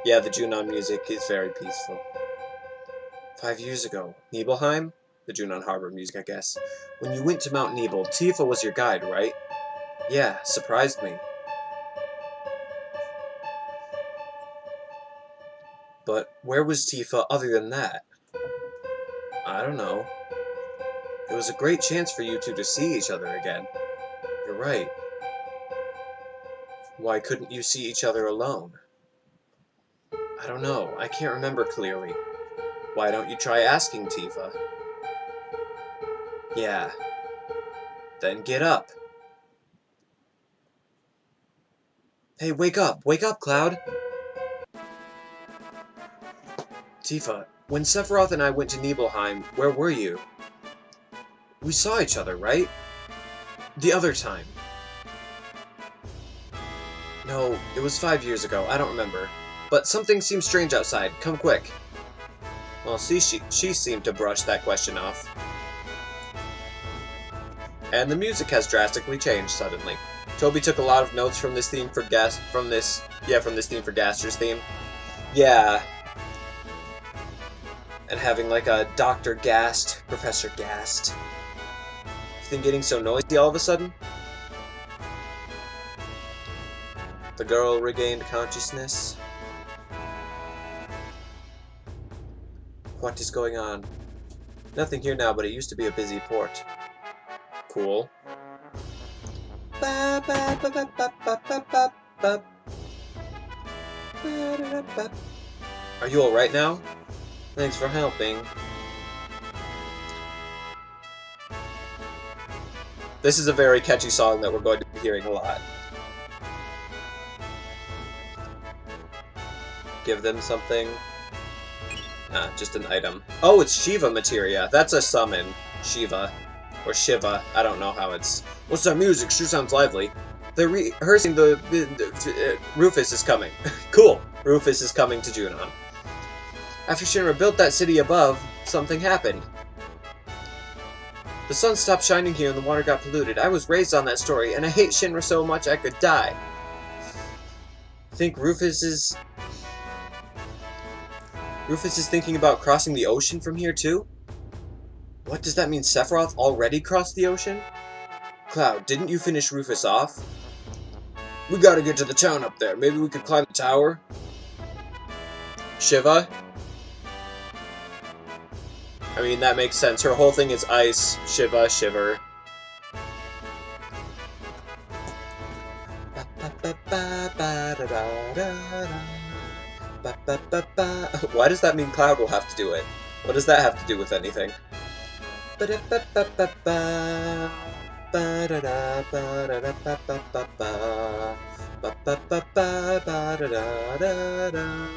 Yeah, the Junon music is very peaceful. 5 years ago. Nibelheim? The Junon Harbor music, I guess. When you went to Mount Nibel, Tifa was your guide, right? Yeah, surprised me. But where was Tifa other than that? I don't know. It was a great chance for you two to see each other again. You're right. Why couldn't you see each other alone? I don't know. I can't remember clearly. Why don't you try asking Tifa? Yeah. Then get up. Hey, wake up! Wake up, Cloud! Tifa, when Sephiroth and I went to Nibelheim, where were you? We saw each other, right? The other time. No, it was 5 years ago. I don't remember. But something seems strange outside. Come quick. Well, see, she seemed to brush that question off. And the music has drastically changed suddenly. Toby took a lot of notes from this theme for this theme for Gaster's theme. Yeah. And having like a Dr. Gast, Professor Gast. Everything getting so noisy all of a sudden? The girl regained consciousness. What is going on? Nothing here now, but it used to be a busy port. Cool. Are you alright now? Thanks for helping. This is a very catchy song that we're going to be hearing a lot. Give them something. Ah, just an item. Oh, it's Shiva materia. That's a summon. Shiva. Or Shiva. I don't know how it's... What's that music? Sure sounds lively. They're rehearsing Rufus is coming. Cool. Rufus is coming to Junon. After Shinra built that city above, something happened. The sun stopped shining here and the water got polluted. I was raised on that story, and I hate Shinra so much I could die. Think Rufus is thinking about crossing the ocean from here too? What, does that mean Sephiroth already crossed the ocean? Cloud, didn't you finish Rufus off? We gotta get to the town up there. Maybe we could climb the tower? Shiva? I mean, that makes sense. Her whole thing is ice. Shiva, shiver. Why does that mean Cloud will have to do it? What does that have to do with anything? Ba-da-da, ba-da-da-ba-da-da-ba. Ba-ba-ba-ba, ba-da-da-da-da.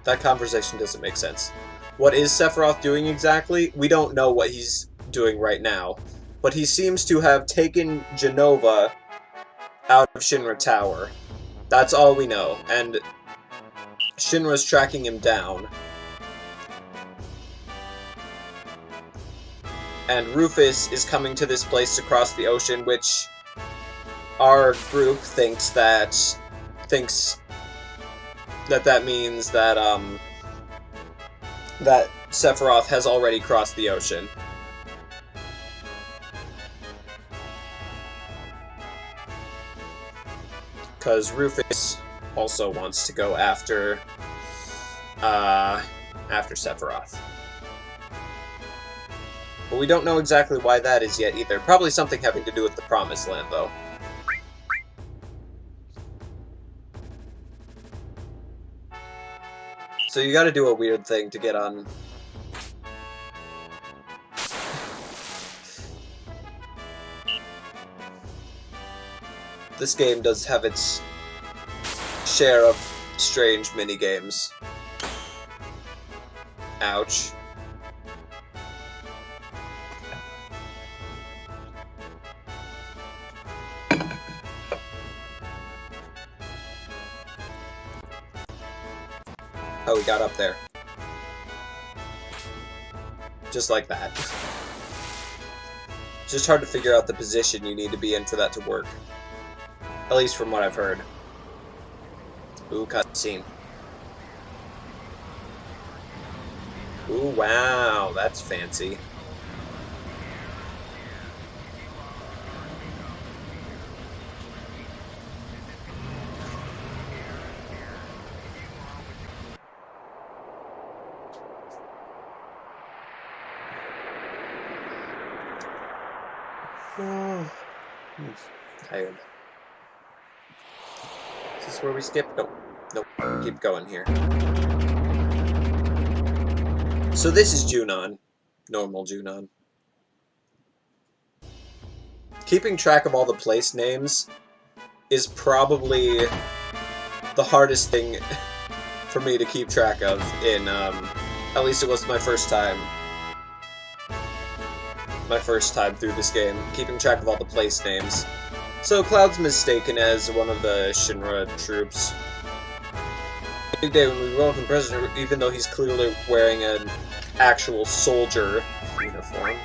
That conversation doesn't make sense. What is Sephiroth doing exactly? We don't know what he's doing right now. But he seems to have taken Jenova out of Shinra Tower. That's all we know. And Shinra's tracking him down. And Rufus is coming to this place to cross the ocean, which our group thinks that means that that Sephiroth has already crossed the ocean. Because Rufus also wants to go after Sephiroth. But we don't know exactly why that is yet either. Probably something having to do with the Promised Land, though. So you gotta do a weird thing to get on... This game does have its share of strange minigames. Ouch. Oh, we got up there. Just like that. It's just hard to figure out the position you need to be in for that to work. At least from what I've heard. Ooh, cutscene. Ooh, wow, that's fancy. Oh, I'm tired. Is this where we skip? Nope. Nope. Keep going here. So this is Junon. Normal Junon. Keeping track of all the place names is probably the hardest thing for me to keep track of in, at least it was my first time. My first time through this game, keeping track of all the place names. So Cloud's mistaken as one of the Shinra troops. Big day when we welcome President, even though he's clearly wearing an actual soldier uniform.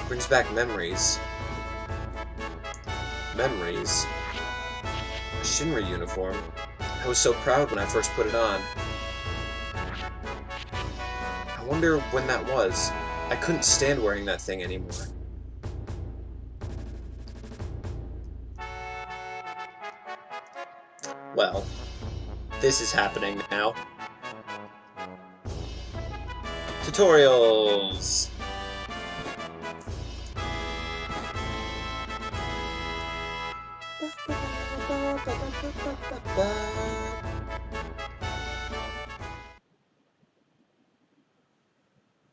Brings back memories. Memories? A Shinra uniform. I was so proud when I first put it on. I wonder when that was. I couldn't stand wearing that thing anymore. Well, this is happening now. Tutorials!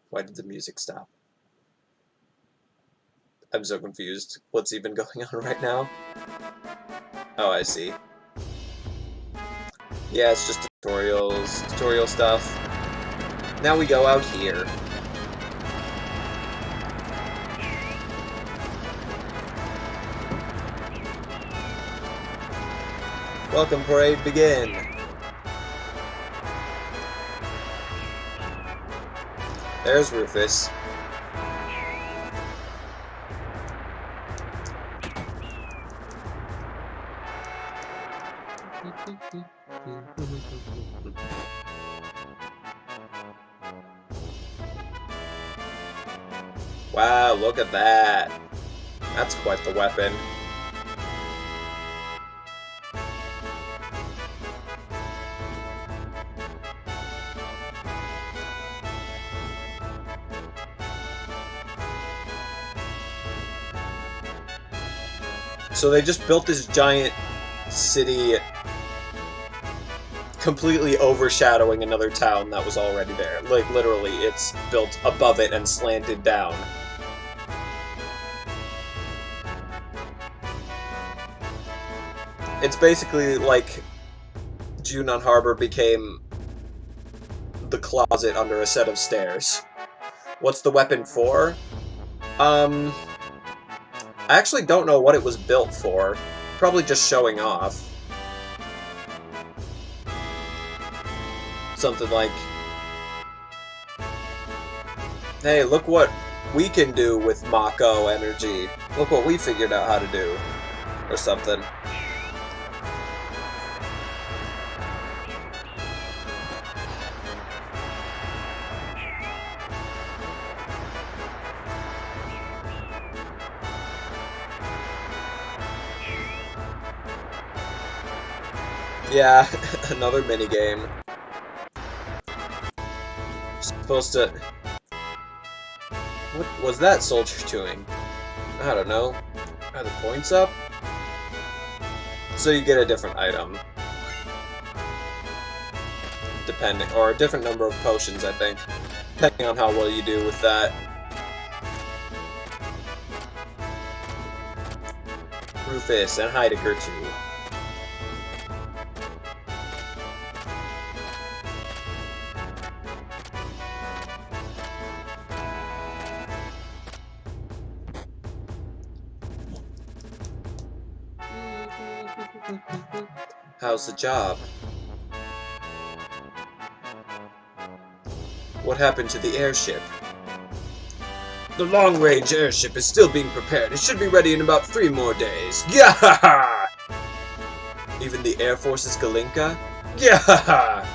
Why did the music stop? I'm so confused. What's even going on right now? Oh, I see. Yeah, it's just tutorials, tutorial stuff. Now we go out here. Welcome, parade, begin! There's Rufus. Wow, look at that. That's quite the weapon. So they just built this giant city completely overshadowing another town that was already there. Like, literally, it's built above it and slanted down. It's basically like Junon Harbor became the closet under a set of stairs. What's the weapon for? I actually don't know what it was built for. Probably just showing off. Something like, hey, look what we can do with Mako energy. Look what we figured out how to do. Or something. Yeah, another minigame. Supposed to... What was that soldier doing? I don't know. Are the points up? So you get a different item. Depending, or a different number of potions, I think. Depending on how well you do with that. Rufus and Heidegger too. How's the job? What happened to the airship? The long-range airship is still being prepared. It should be ready in about 3 more days. Yeah! Even the Air Force's Galinka? Yeah!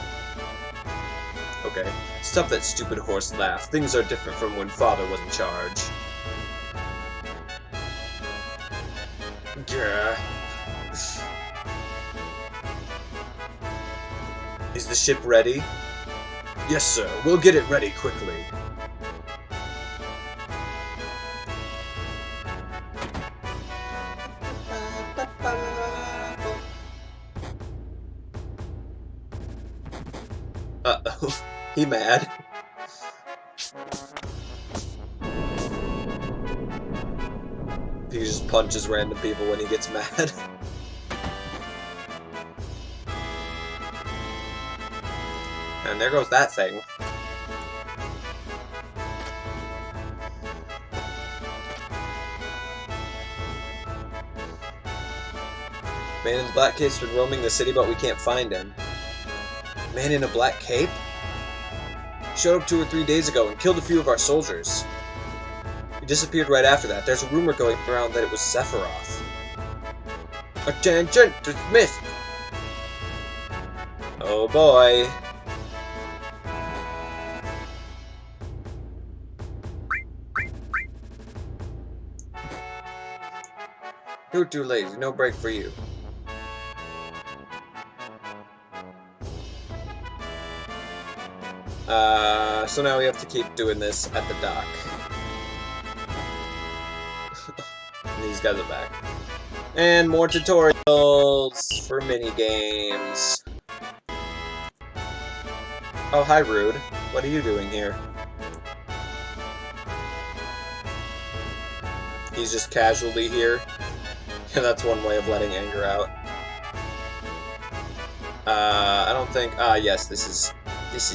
Okay, stop that stupid horse laugh. Things are different from when Father was in charge. Yeah. Is the ship ready? Yes, sir. We'll get it ready quickly. Uh-oh. He mad. He just punches random people when he gets mad. And there goes that thing. Man in the black cape's been roaming the city, but we can't find him. Man in a black cape? Showed up 2 or 3 days ago and killed a few of our soldiers. He disappeared right after that. There's a rumor going around that it was Sephiroth. Attention! Dismissed! Oh boy. You're too lazy. No break for you. So now we have to keep doing this at the dock. And these guys are back. And more tutorials for mini-games. Oh, hi, Rude. What are you doing here? He's just casually here. Yeah, that's one way of letting anger out. I don't think... yes, this is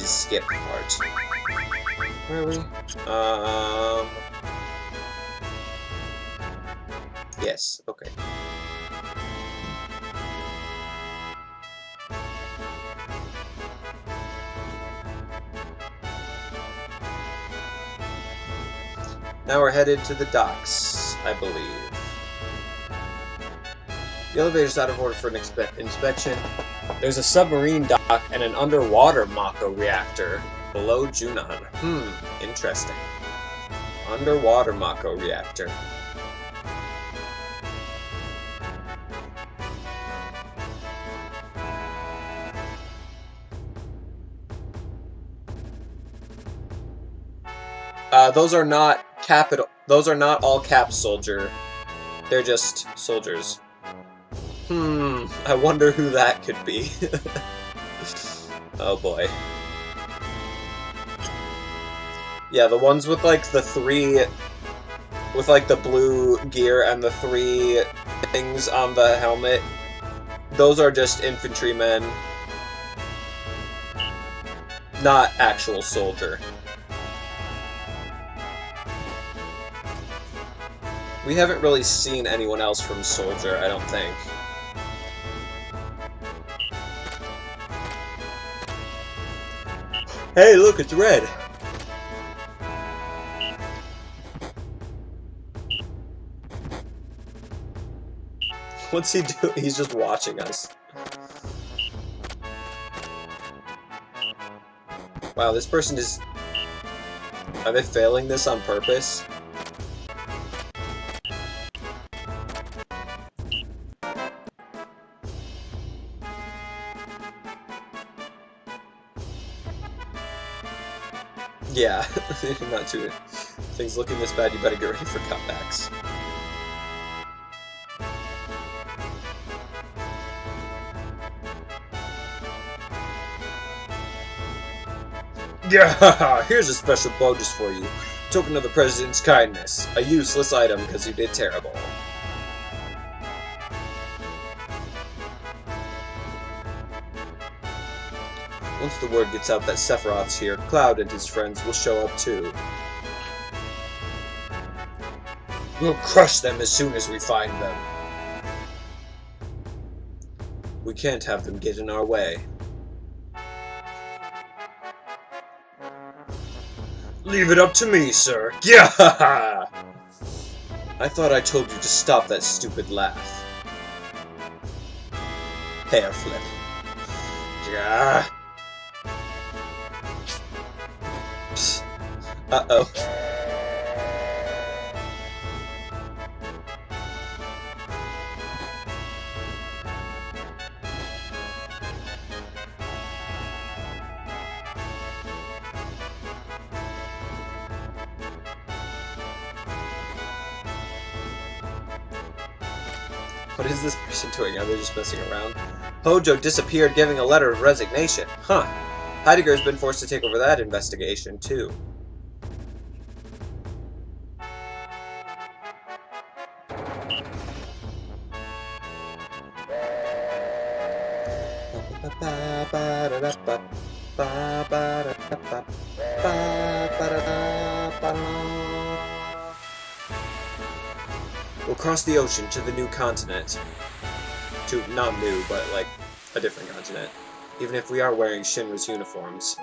skip part. Where are we? Yes, okay. Now we're headed to the docks, I believe. The elevator's out of order for an inspection. There's a submarine dock and an underwater Mako reactor below Junon. Interesting. Underwater Mako reactor. Those are not capital. Those are not all cap soldier. They're just soldiers. I wonder who that could be. Oh boy. Yeah, the ones with like the three, with like the blue gear and the three things on the helmet, those are just infantrymen, not actual soldier. We haven't really seen anyone else from Soldier, I don't think. Hey, look, it's red! What's he doing? He's just watching us. Wow, this person is... Are they failing this on purpose? Yeah, not too. Things looking this bad, you better get ready for cutbacks. Yeah, here's a special bonus for you. Token of the President's kindness. A useless item because you did terrible. Once the word gets out that Sephiroth's here, Cloud and his friends will show up too. We'll crush them as soon as we find them. We can't have them get in our way. Leave it up to me, sir. Yeah! I thought I told you to stop that stupid laugh. Hair flip. Yeah. Uh-oh. What is this person doing? Are they just messing around? Hojo disappeared, giving a letter of resignation. Huh. Heidegger's been forced to take over that investigation, too. We'll cross the ocean to the new continent. To, not new, but like a different continent. Even if we are wearing Shinra's uniforms.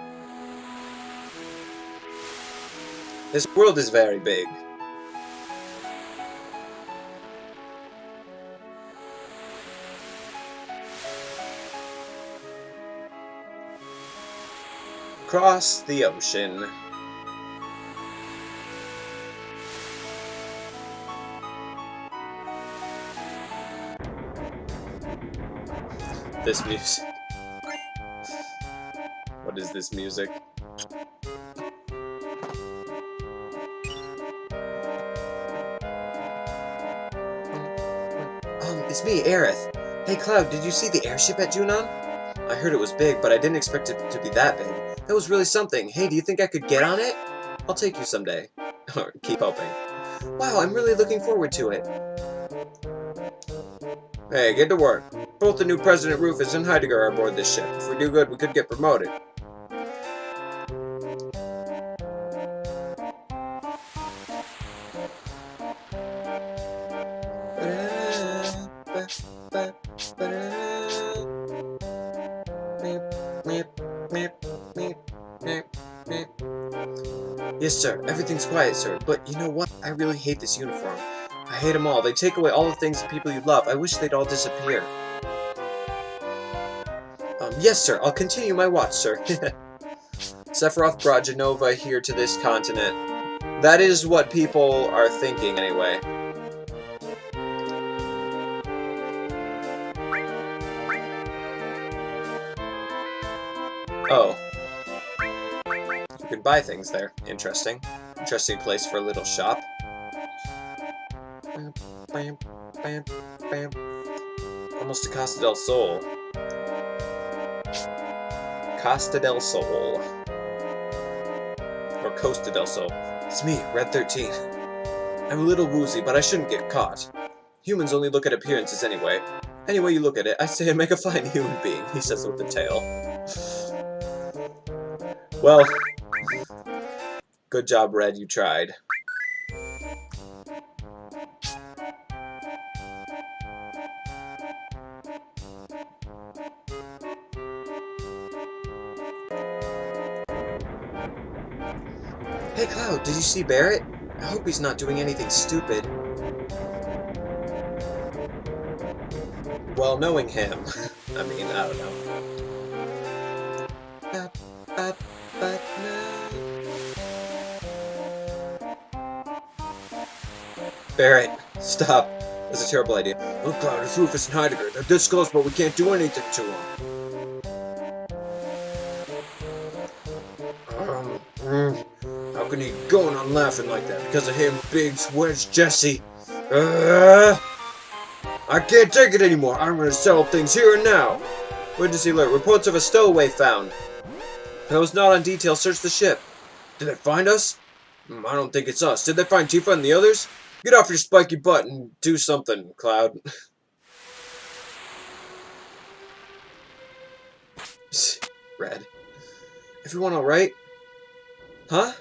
This world is very big. Cross the ocean. This music. What is this music? It's me, Aerith. Hey, Cloud, did you see the airship at Junon? I heard it was big, but I didn't expect it to be that big. That was really something. Hey, do you think I could get on it? I'll take you someday. Or keep hoping. Wow, I'm really looking forward to it. Hey, get to work. Both the new President Rufus and Heidegger are aboard this ship. If we do good, we could get promoted. Yes, sir. Everything's quiet, sir. But you know what? I really hate this uniform. I hate them all. They take away all the things and people you love. I wish they'd all disappear. Yes, sir. I'll continue my watch, sir. Sephiroth brought Genova here to this continent. That is what people are thinking, anyway. Oh. You can buy things there. Interesting. Interesting place for a little shop. Bam, bam, bam. Almost to Casa del Sol. Costa del Sol. Or Costa del Sol. It's me, Red 13. I'm a little woozy, but I shouldn't get caught. Humans only look at appearances anyway. Any way you look at it, I say I make a fine human being, he says with a tail. Well, good job, Red, you tried. Hey, Cloud, did you see Barrett? I hope he's not doing anything stupid. Well, knowing him, I mean, I don't know. Barrett, stop. That's a terrible idea. Look, Cloud, it's Rufus and Heidegger. They're this close, but we can't do anything to them. How can he go on laughing like that? Because of him, Biggs, where's Jesse? I can't take it anymore. I'm gonna settle things here and now. Emergency alert. Reports of a stowaway found. If it was not on detail, search the ship. Did they find us? I don't think it's us. Did they find Tifa and the others? Get off your spiky butt and do something, Cloud. Red. Everyone alright? Huh?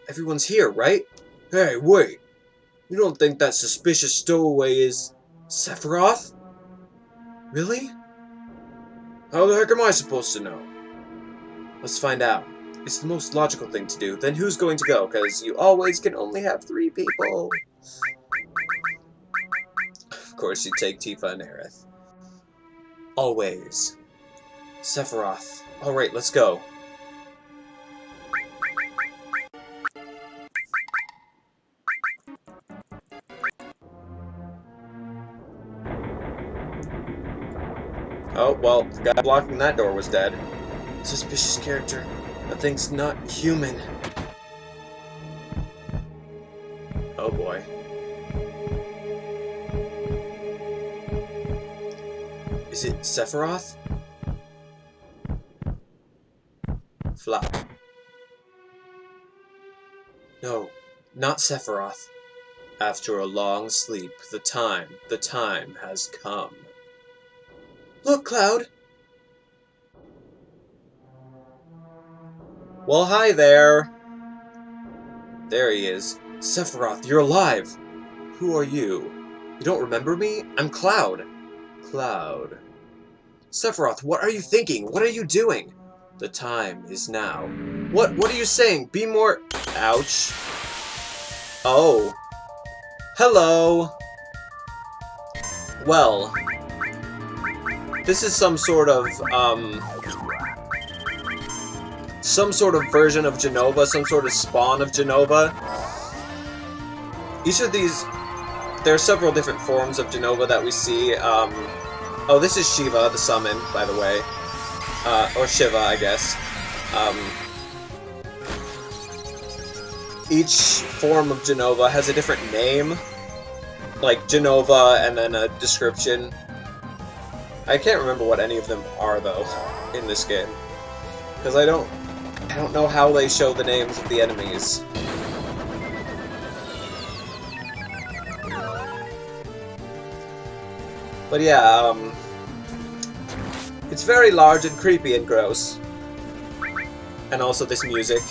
Everyone's here, right? Hey, wait. You don't think that suspicious stowaway is Sephiroth? Really? How the heck am I supposed to know? Let's find out. It's the most logical thing to do. Then who's going to go? Because you always can only have 3 people. Of course you take Tifa and Aerith. Always. Sephiroth. Alright, let's go. Oh, well, the guy blocking that door was dead. Suspicious character. That thing's not human. Oh boy. Is it Sephiroth? Flop. No, not Sephiroth. After a long sleep, the time has come. Look, Cloud! Well, hi there! There he is. Sephiroth, you're alive! Who are you? You don't remember me? I'm Cloud. Cloud. Sephiroth, what are you thinking? What are you doing? The time is now. What are you saying? Be more... Ouch. Oh. Hello. Well... This is some sort of version of Jenova, some sort of spawn of Jenova. Each of these, there are several different forms of Jenova that we see. Oh, this is Shiva, the summon, by the way. Or Shiva, I guess. Each form of Jenova has a different name. Like Jenova and then a description. I can't remember what any of them are, though, in this game. Because I don't know how they show the names of the enemies. But yeah, it's very large and creepy and gross. And also this music.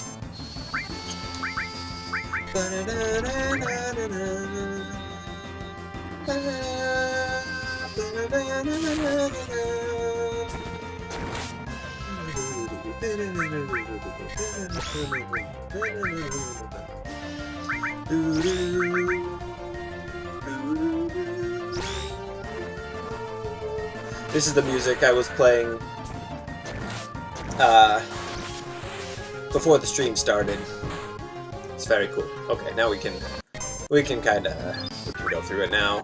This is the music I was playing before the stream started. It's very cool. Okay, now we can kinda go through it now.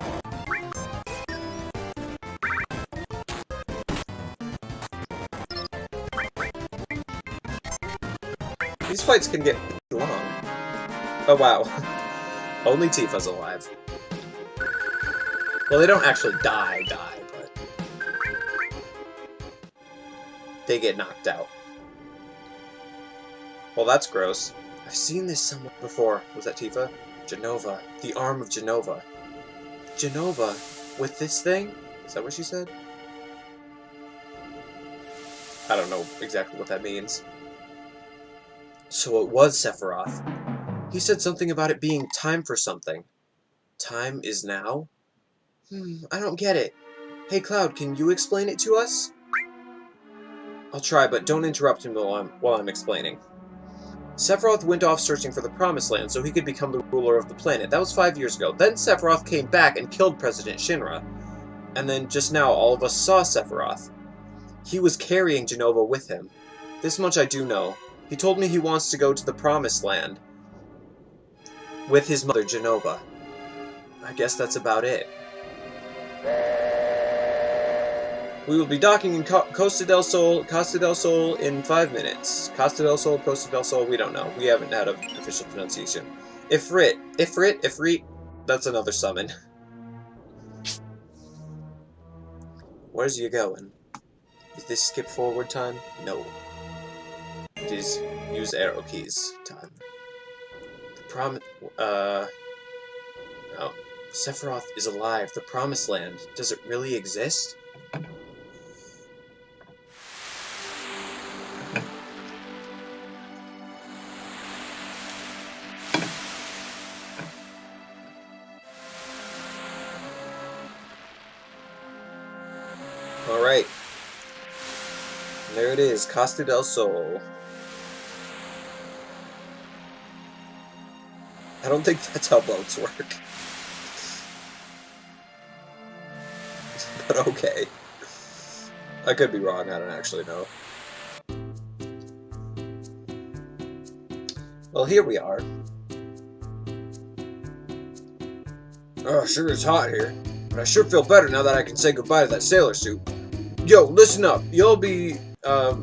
These fights can get long. Oh wow. Only Tifa's alive. Well, they don't actually die, but they get knocked out. Well, that's gross. I've seen this somewhere before. Was that Tifa? Jenova. The arm of Jenova. Jenova? With this thing? Is that what she said? I don't know exactly what that means. So it was Sephiroth. He said something about it being time for something. Time is now? I don't get it. Hey Cloud, can you explain it to us? I'll try, but don't interrupt him while I'm explaining. Sephiroth went off searching for the Promised Land so he could become the ruler of the planet. That was 5 years ago. Then Sephiroth came back and killed President Shinra. And then just now all of us saw Sephiroth. He was carrying Jenova with him. This much I do know. He told me he wants to go to the Promised Land with his mother, Jenova. I guess that's about it. We will be docking in Costa del Sol in 5 minutes. Costa del Sol, Costa del Sol, we don't know. We haven't had an official pronunciation. Ifrit, that's another summon. Where's you going? Is this skip forward time? No. It is use arrow keys time. No. Sephiroth is alive. The Promised Land. Does it really exist? Alright. There it is, Costa del Sol. I don't think that's how boats work. But okay. I could be wrong, I don't actually know. Well, here we are. Oh, sure it's hot here. But I sure feel better now that I can say goodbye to that sailor suit. Yo, listen up. You'll be sure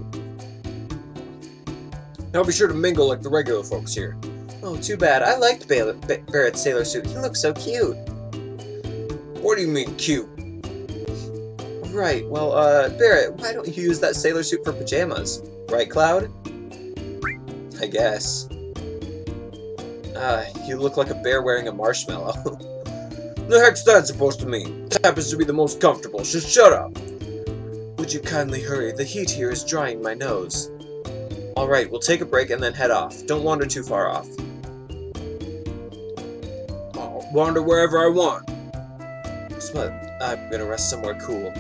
to mingle like the regular folks here. Oh, too bad. I liked Barrett's sailor suit. He looks so cute. What do you mean, cute? Right, well, Barrett, why don't you use that sailor suit for pajamas? Right, Cloud? I guess. You look like a bear wearing a marshmallow. The heck's that supposed to mean? It happens to be the most comfortable. Just shut up. Would you kindly hurry? The heat here is drying my nose. Alright, we'll take a break and then head off. Don't wander too far off. I'll wander wherever I want. But I'm gonna rest somewhere cool.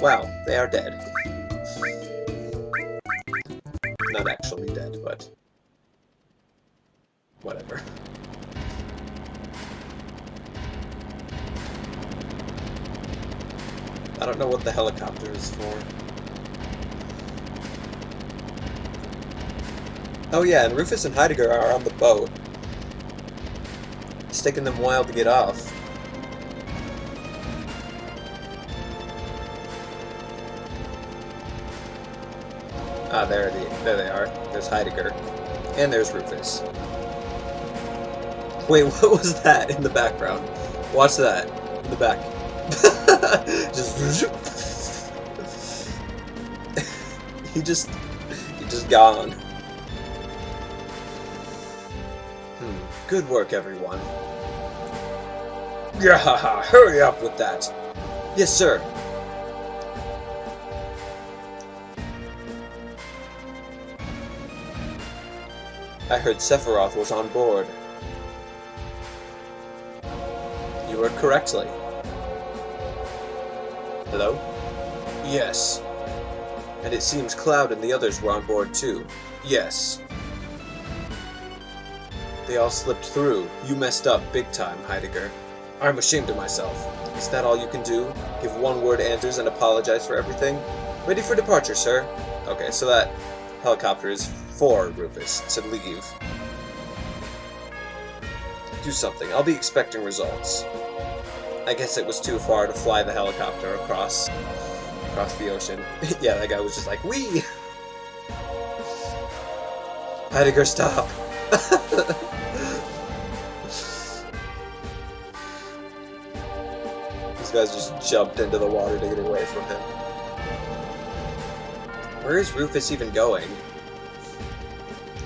Wow, they are dead. Not actually dead, but whatever. I don't know what the helicopter is for. Oh yeah, and Rufus and Heidegger are on the boat. It's taking them a while to get off. Ah, there they are. There's Heidegger. And there's Rufus. Wait, what was that in the background? Watch that. In the back. He just gone. Good work, everyone. Yeah, hurry up with that. Yes, sir. I heard Sephiroth was on board. You heard correctly. Hello? Yes. And it seems Cloud and the others were on board too. Yes. They all slipped through. You messed up big time, Heidegger. I'm ashamed of myself. Is that all you can do? Give one-word answers and apologize for everything? Ready for departure, sir. Okay, so that helicopter is for Rufus to leave. Do something. I'll be expecting results. I guess it was too far to fly the helicopter across the ocean. Yeah, that guy was just like, wee! Heidegger, stop! These guys just jumped into the water to get away from him. Where is Rufus even going?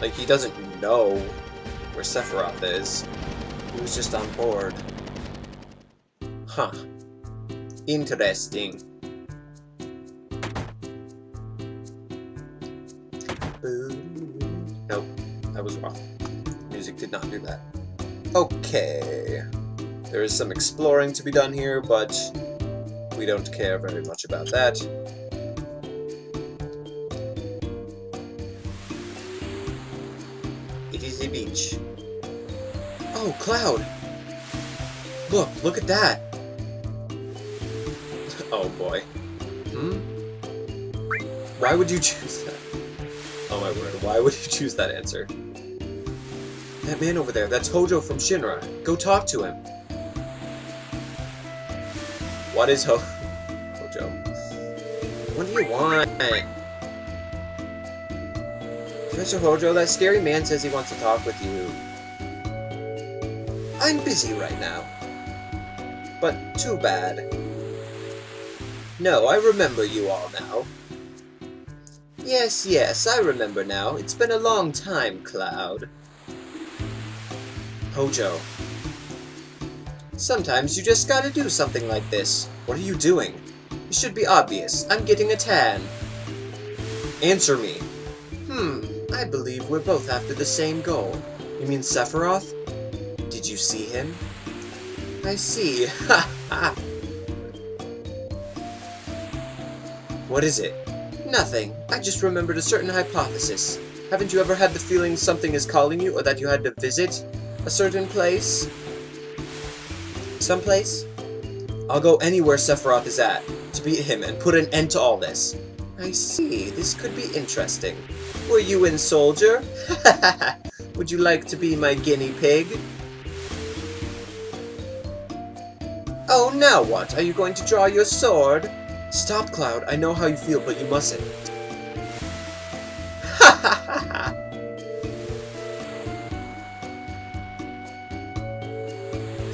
Like, he doesn't know where Sephiroth is. He was just on board. Huh. Interesting. Nope, that was wrong. Music did not do that. Okay. There is some exploring to be done here, but we don't care very much about that. It is a beach. Oh, Cloud! Look at that! Oh boy. Why would you choose that? Oh my word, why would you choose that answer? That man over there, that's Hojo from Shinra. Go talk to him. What is Hojo? What do you want? Professor Hojo, that scary man says he wants to talk with you. I'm busy right now. But too bad. No, I remember you all now. Yes, I remember now. It's been a long time, Cloud. Hojo. Sometimes you just gotta do something like this. What are you doing? It should be obvious. I'm getting a tan. Answer me. I believe we're both after the same goal. You mean Sephiroth? Did you see him? I see. Ha ha. What is it? Nothing. I just remembered a certain hypothesis. Haven't you ever had the feeling something is calling you, or that you had to visit a certain place? Someplace? I'll go anywhere Sephiroth is at, to beat him and put an end to all this. I see. This could be interesting. Were you in, soldier? Would you like to be my guinea pig? Oh, now what? Are you going to draw your sword? Stop, Cloud. I know how you feel, but you mustn't.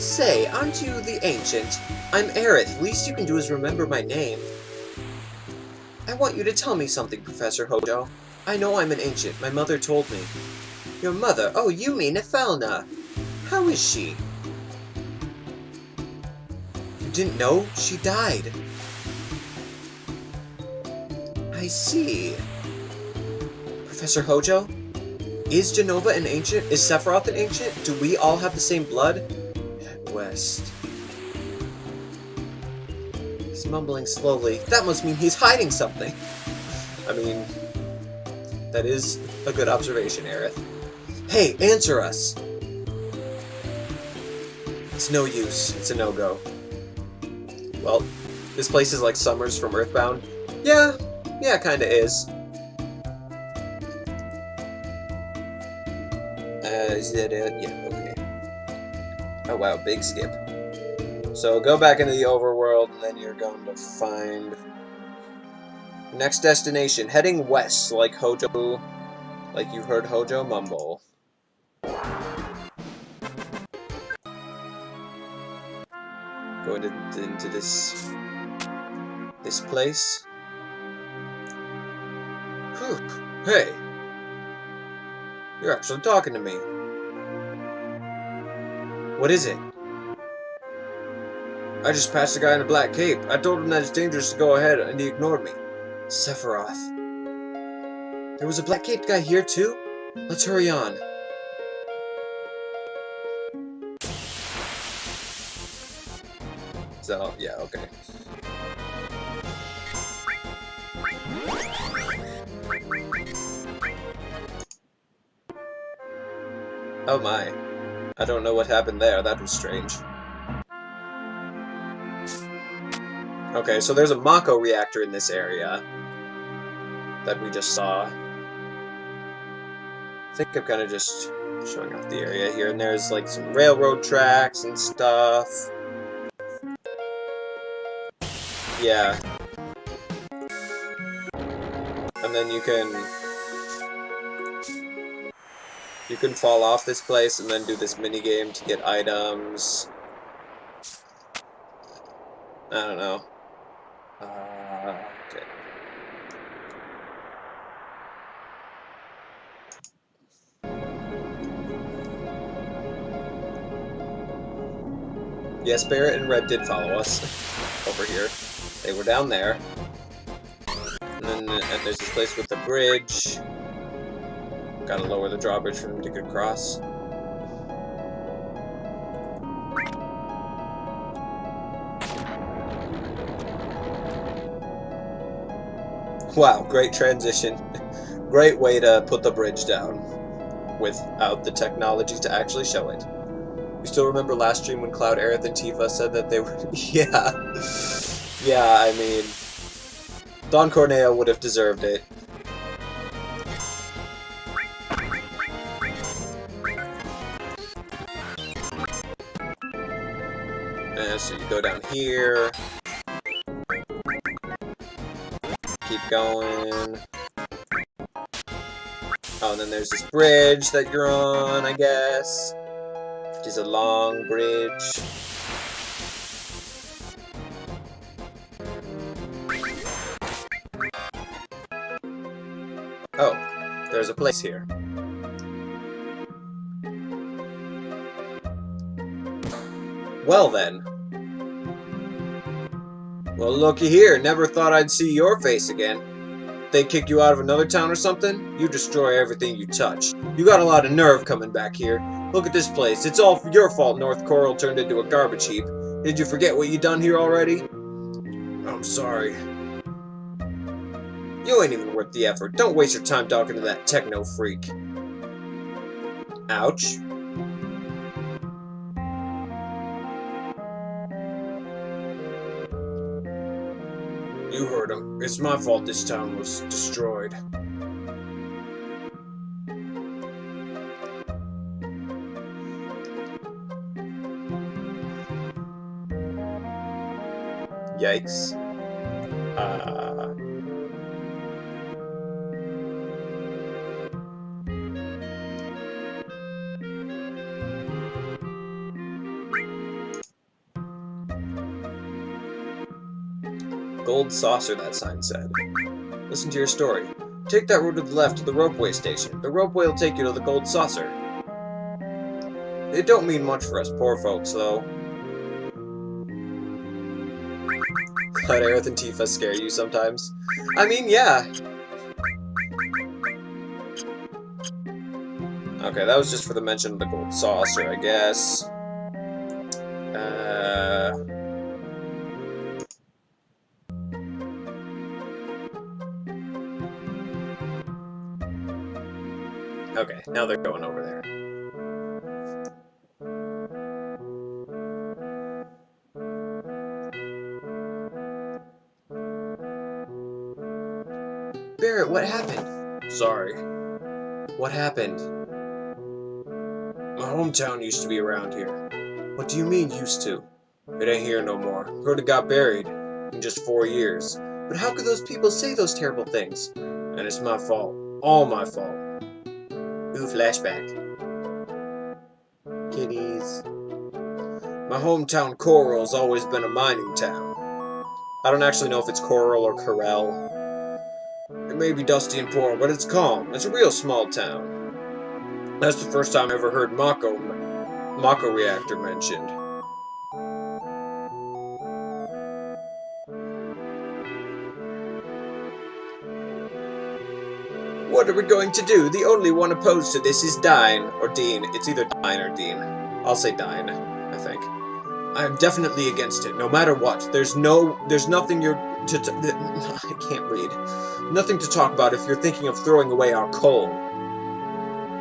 Say, aren't you the Ancient? I'm Aerith. Least you can do is remember my name. I want you to tell me something, Professor Hojo. I know I'm an Ancient. My mother told me. Your mother? Oh, you mean Nephelna. How is she? You didn't know? She died. I see. Professor Hojo? Is Jenova an Ancient? Is Sephiroth an Ancient? Do we all have the same blood? At West. He's mumbling slowly. That must mean he's hiding something. I mean, that is a good observation, Aerith. Hey, answer us! It's no use. It's a no-go. Well, this place is like Summers from Earthbound. Yeah, kinda is. Is that it? Yeah, okay. Oh wow, big skip. So go back into the overworld, and then you're going to find... Next destination, heading west, like Hojo... Like you heard Hojo mumble. Going into this place. Whew. Hey! You're actually talking to me. What is it? I just passed a guy in a black cape. I told him that it's dangerous to go ahead, and he ignored me. Sephiroth. There was a black-caped guy here, too? Let's hurry on. So, yeah, okay. Oh my. I don't know what happened there. That was strange. Okay, so there's a Mako reactor in this area that we just saw. I think I'm kind of just showing off the area here, and there's like some railroad tracks and stuff. Yeah. And then you can fall off this place and then do this mini game to get items. I don't know. Okay. Yes, Barrett and Red did follow us over here. They were down there. And then there's this place with the bridge. Gotta lower the drawbridge for them to get across. Wow, great transition. Great way to put the bridge down without the technology to actually show it. You still remember last stream when Cloud, Aerith, and Tifa said that they were... Yeah. Yeah, I mean... Don Corneo would have deserved it. And so you go down here. Keep going. Oh, and then there's this bridge that you're on, I guess. Which is a long bridge. Oh, there's a place here. Well then. Well, looky here. Never thought I'd see your face again. They kick you out of another town or something? You destroy everything you touch. You got a lot of nerve coming back here. Look at this place. It's all your fault North Coral turned into a garbage heap. Did you forget what you done here already? I'm sorry. You ain't even worth the effort. Don't waste your time talking to that techno freak. Ouch. You heard him. It's my fault this town was destroyed. Yikes. Gold saucer, that sign said. Listen to your story. Take that road to the left to the ropeway station. The ropeway will take you to the gold saucer. It don't mean much for us poor folks, though. Cloud, Aerith, and Tifa scare you sometimes. I mean, yeah. Okay, that was just for the mention of the gold saucer, I guess. Okay, now they're going over there. Barrett, what happened? Sorry. What happened? My hometown used to be around here. What do you mean, used to? It ain't here no more. Heard it got buried in just 4 years. But how could those people say those terrible things? And it's my fault. All my fault. Ooh, flashback. Kitties. My hometown Coral's always been a mining town. I don't actually know if it's Coral or Corel. It may be dusty and poor, but it's calm. It's a real small town. That's the first time I ever heard Mako reactor mentioned. What are we going to do? The only one opposed to this is Dine, or Dean. It's either Dine or Dean. I'll say Dine, I think. I am definitely against it, no matter what. There's nothing I can't read. Nothing to talk about if you're thinking of throwing away our coal.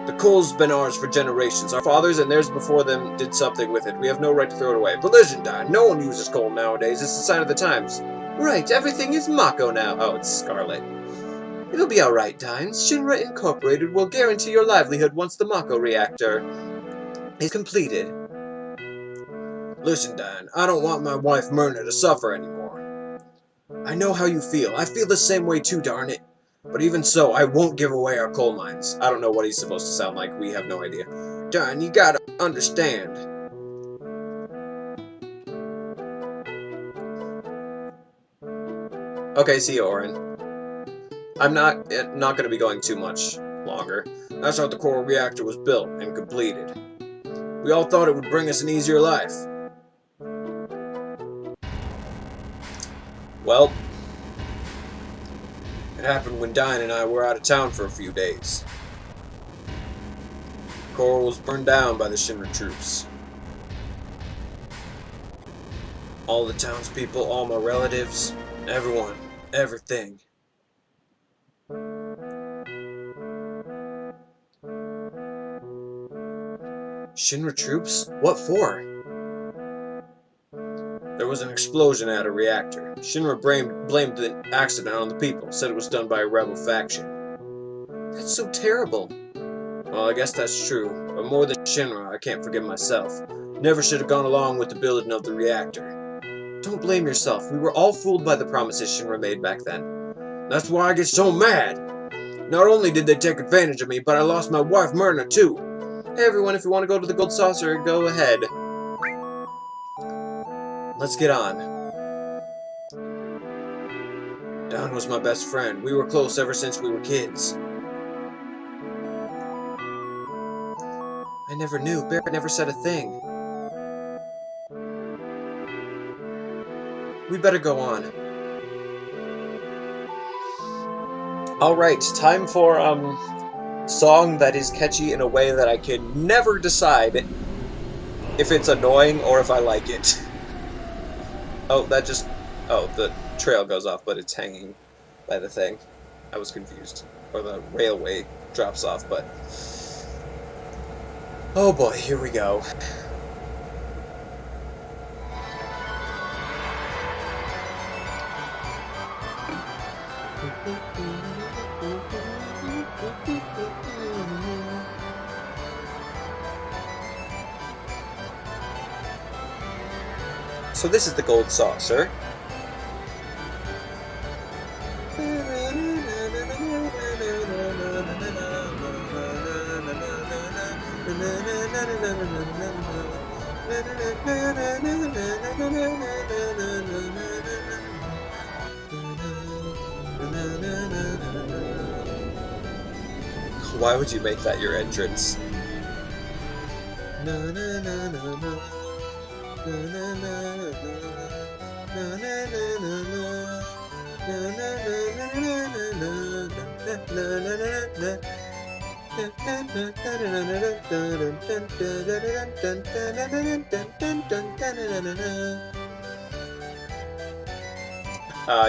The coal's been ours for generations. Our fathers and theirs before them did something with it. We have no right to throw it away. But listen, Dine, no one uses coal nowadays. It's a sign of the times. Right, everything is Mako now. Oh, it's Scarlet. It'll be alright, Dines. Shinra Incorporated will guarantee your livelihood once the Mako reactor is completed. Listen, Dine, I don't want my wife Myrna to suffer anymore. I know how you feel. I feel the same way too, darn it. But even so, I won't give away our coal mines. I don't know what he's supposed to sound like. We have no idea. Dine, you gotta understand. Okay, see you, Orin. I'm not going to be going too much longer. That's how the Coral Reactor was built and completed. We all thought it would bring us an easier life. Well, it happened when Diane and I were out of town for a few days. Coral was burned down by the Shinra troops. All the townspeople, all my relatives, everyone, everything. Shinra troops? What for? There was an explosion at a reactor. Shinra blamed the accident on the people, said it was done by a rebel faction. That's so terrible. Well, I guess that's true, but more than Shinra, I can't forgive myself. Never should have gone along with the building of the reactor. Don't blame yourself. We were all fooled by the promises Shinra made back then. That's why I get so mad. Not only did they take advantage of me, but I lost my wife Myrna too. Hey everyone, if you want to go to the Gold Saucer, go ahead. Let's get on. Dawn was my best friend. We were close ever since we were kids. I never knew. Barrett never said a thing. We better go on. Alright, time for, song that is catchy in a way that I can never decide if it's annoying or if I like it. Oh, the trail goes off, but it's hanging by the thing. I was confused. Or the railway drops off, but... Oh boy, here we go. So this is the Gold Saucer. Why would you make that your entrance?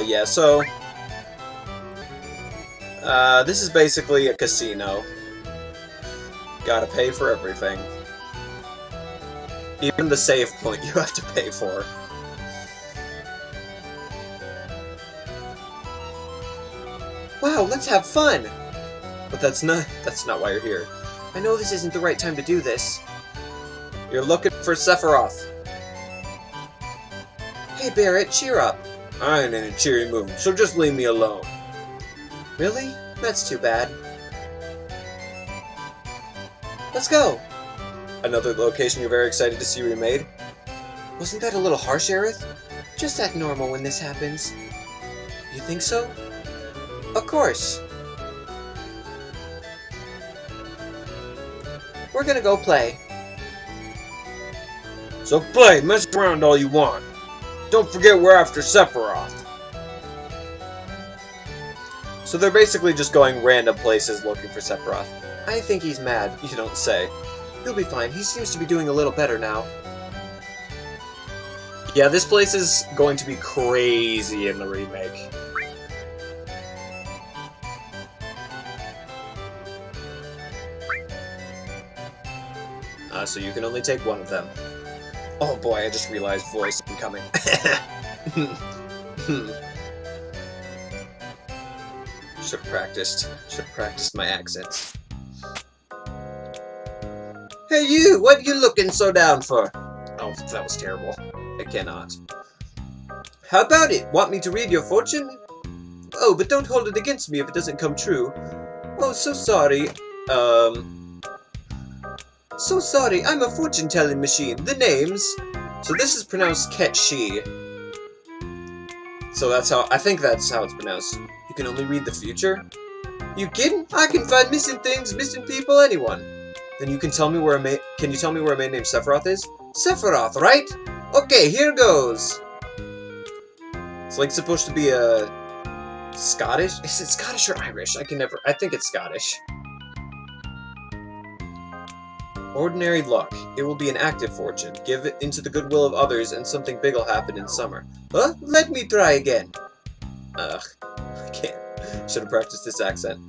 Yeah, so this is basically a casino. Gotta pay for everything. Even the save point you have to pay for. Wow, let's have fun! But that's not why you're here. I know this isn't the right time to do this. You're looking for Sephiroth. Hey Barrett, cheer up. I ain't in a cheery mood, so just leave me alone. Really? That's too bad. Let's go! Another location you're very excited to see remade? Wasn't that a little harsh, Aerith? Just act normal when this happens. You think so? Of course. We're gonna go play. So play, mess around all you want. Don't forget we're after Sephiroth. So they're basically just going random places looking for Sephiroth. I think he's mad, you don't say. He'll be fine. He seems to be doing a little better now. Yeah, this place is going to be crazy in the remake. So you can only take one of them. Oh boy, I just realized voice incoming. Should have practiced my accents. Hey you, what you looking so down for? Oh, that was terrible. I cannot. How about it? Want me to read your fortune? Oh, but don't hold it against me if it doesn't come true. Oh, so sorry. So sorry, I'm a fortune-telling machine. The names... So this is pronounced Ketshi. So that's how... I think that's how it's pronounced. You can only read the future? You kidding? I can find missing things, missing people, anyone. Then you can tell me where Can you tell me where a man named Sephiroth is? Sephiroth, right? Okay, here goes. It's like supposed to be a Scottish? Is it Scottish or Irish? I think it's Scottish. Ordinary luck. It will be an active fortune. Give it into the goodwill of others and something big will happen in summer. Huh? Let me try again. Ugh. I can't. Should have practiced this accent.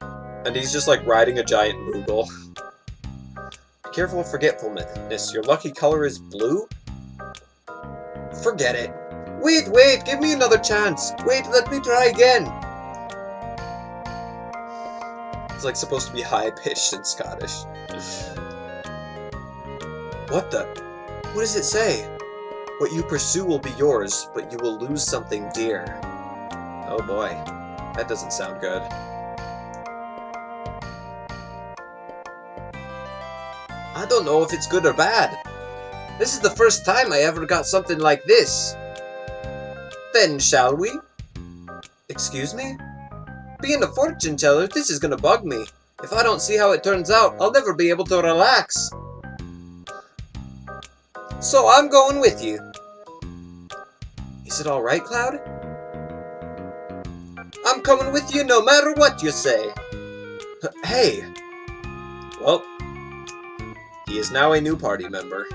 And he's just like riding a giant Moogle. Be careful of forgetfulness. Your lucky color is blue? Forget it. Wait, give me another chance. Wait, let me try again. It's like supposed to be high-pitched in Scottish. What the? What does it say? What you pursue will be yours, but you will lose something dear. Oh boy, that doesn't sound good. I don't know if it's good or bad. This is the first time I ever got something like this. Then, shall we? Excuse me? Being a fortune teller, this is gonna bug me. If I don't see how it turns out, I'll never be able to relax. So I'm going with you. Is it alright, Cloud? I'm coming with you no matter what you say. Hey! Well, he is now a new party member.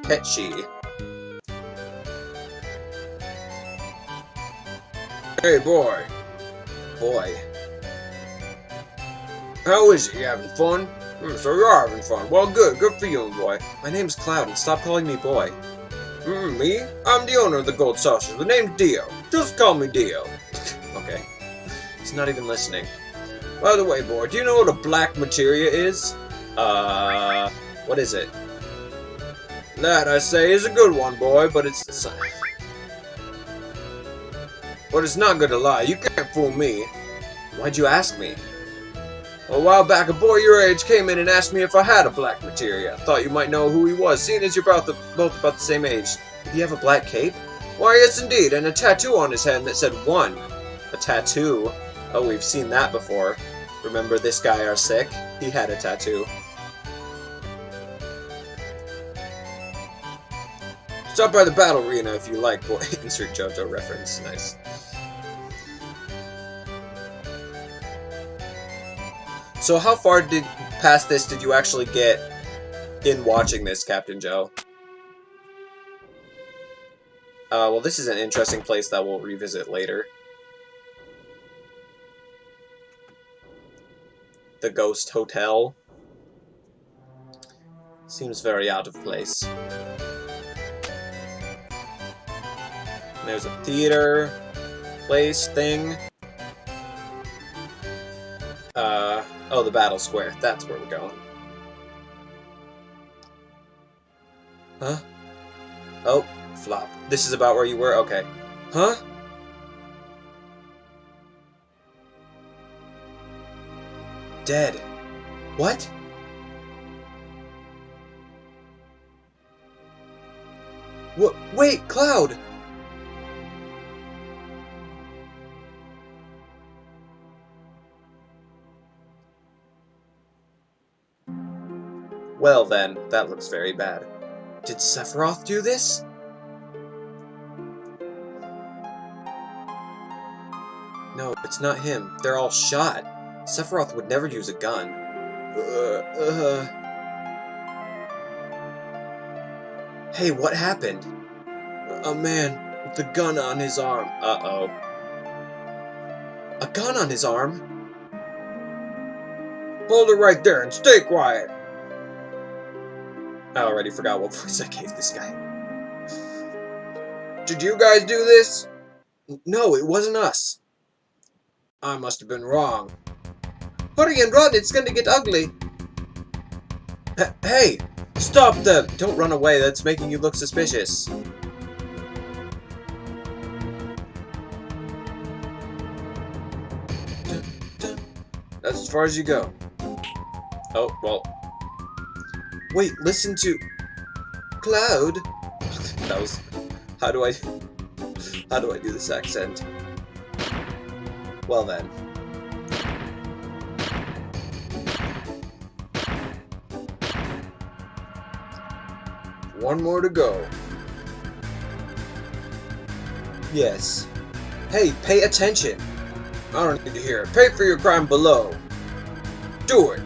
Ketchy. Hey, boy. Boy. How is it? You having fun? So you're having fun. Well, good for you, boy. My name's Cloud, and stop calling me boy. Me? I'm the owner of the Gold Saucer. The name's Dio. Just call me Dio. Okay. He's not even listening. By the way, boy, do you know what a black materia is? What is it? That, I say, is a good one, boy, but it's the same. But it's not good to lie. You can't fool me. Why'd you ask me? A while back, a boy your age came in and asked me if I had a black materia. I thought you might know who he was, seeing as you're both about the same age. Did he have a black cape? Why, yes indeed, and a tattoo on his hand that said 1. A tattoo? Oh, we've seen that before. Remember this guy, our sick? He had a tattoo. Stop by the battle arena if you like, boy. Insert JoJo reference. Nice. So how far past this did you actually get in watching this, Captain Joe? Well, this is an interesting place that we'll revisit later. The Ghost Hotel. Seems very out of place. And there's a theater, place, thing. Oh, the battle square. That's where we're going. Huh? Oh, flop. This is about where you were? Okay. Huh? Dead. What? Wait, Cloud! Well then, that looks very bad. Did Sephiroth do this? No, it's not him. They're all shot. Sephiroth would never use a gun. Hey, what happened? A man with a gun on his arm. Uh-oh. A gun on his arm? Hold it right there and stay quiet. I already forgot what voice I gave this guy. Did you guys do this? No, it wasn't us. I must have been wrong. Hurry and run, it's gonna get ugly. Hey, stop them! Don't run away, that's making you look suspicious. That's as far as you go. Oh, well. Wait, listen to... Cloud? That was... How do I do this accent? Well then. One more to go. Yes. Hey, pay attention. I don't need to hear it. Pay for your crime below. Do it.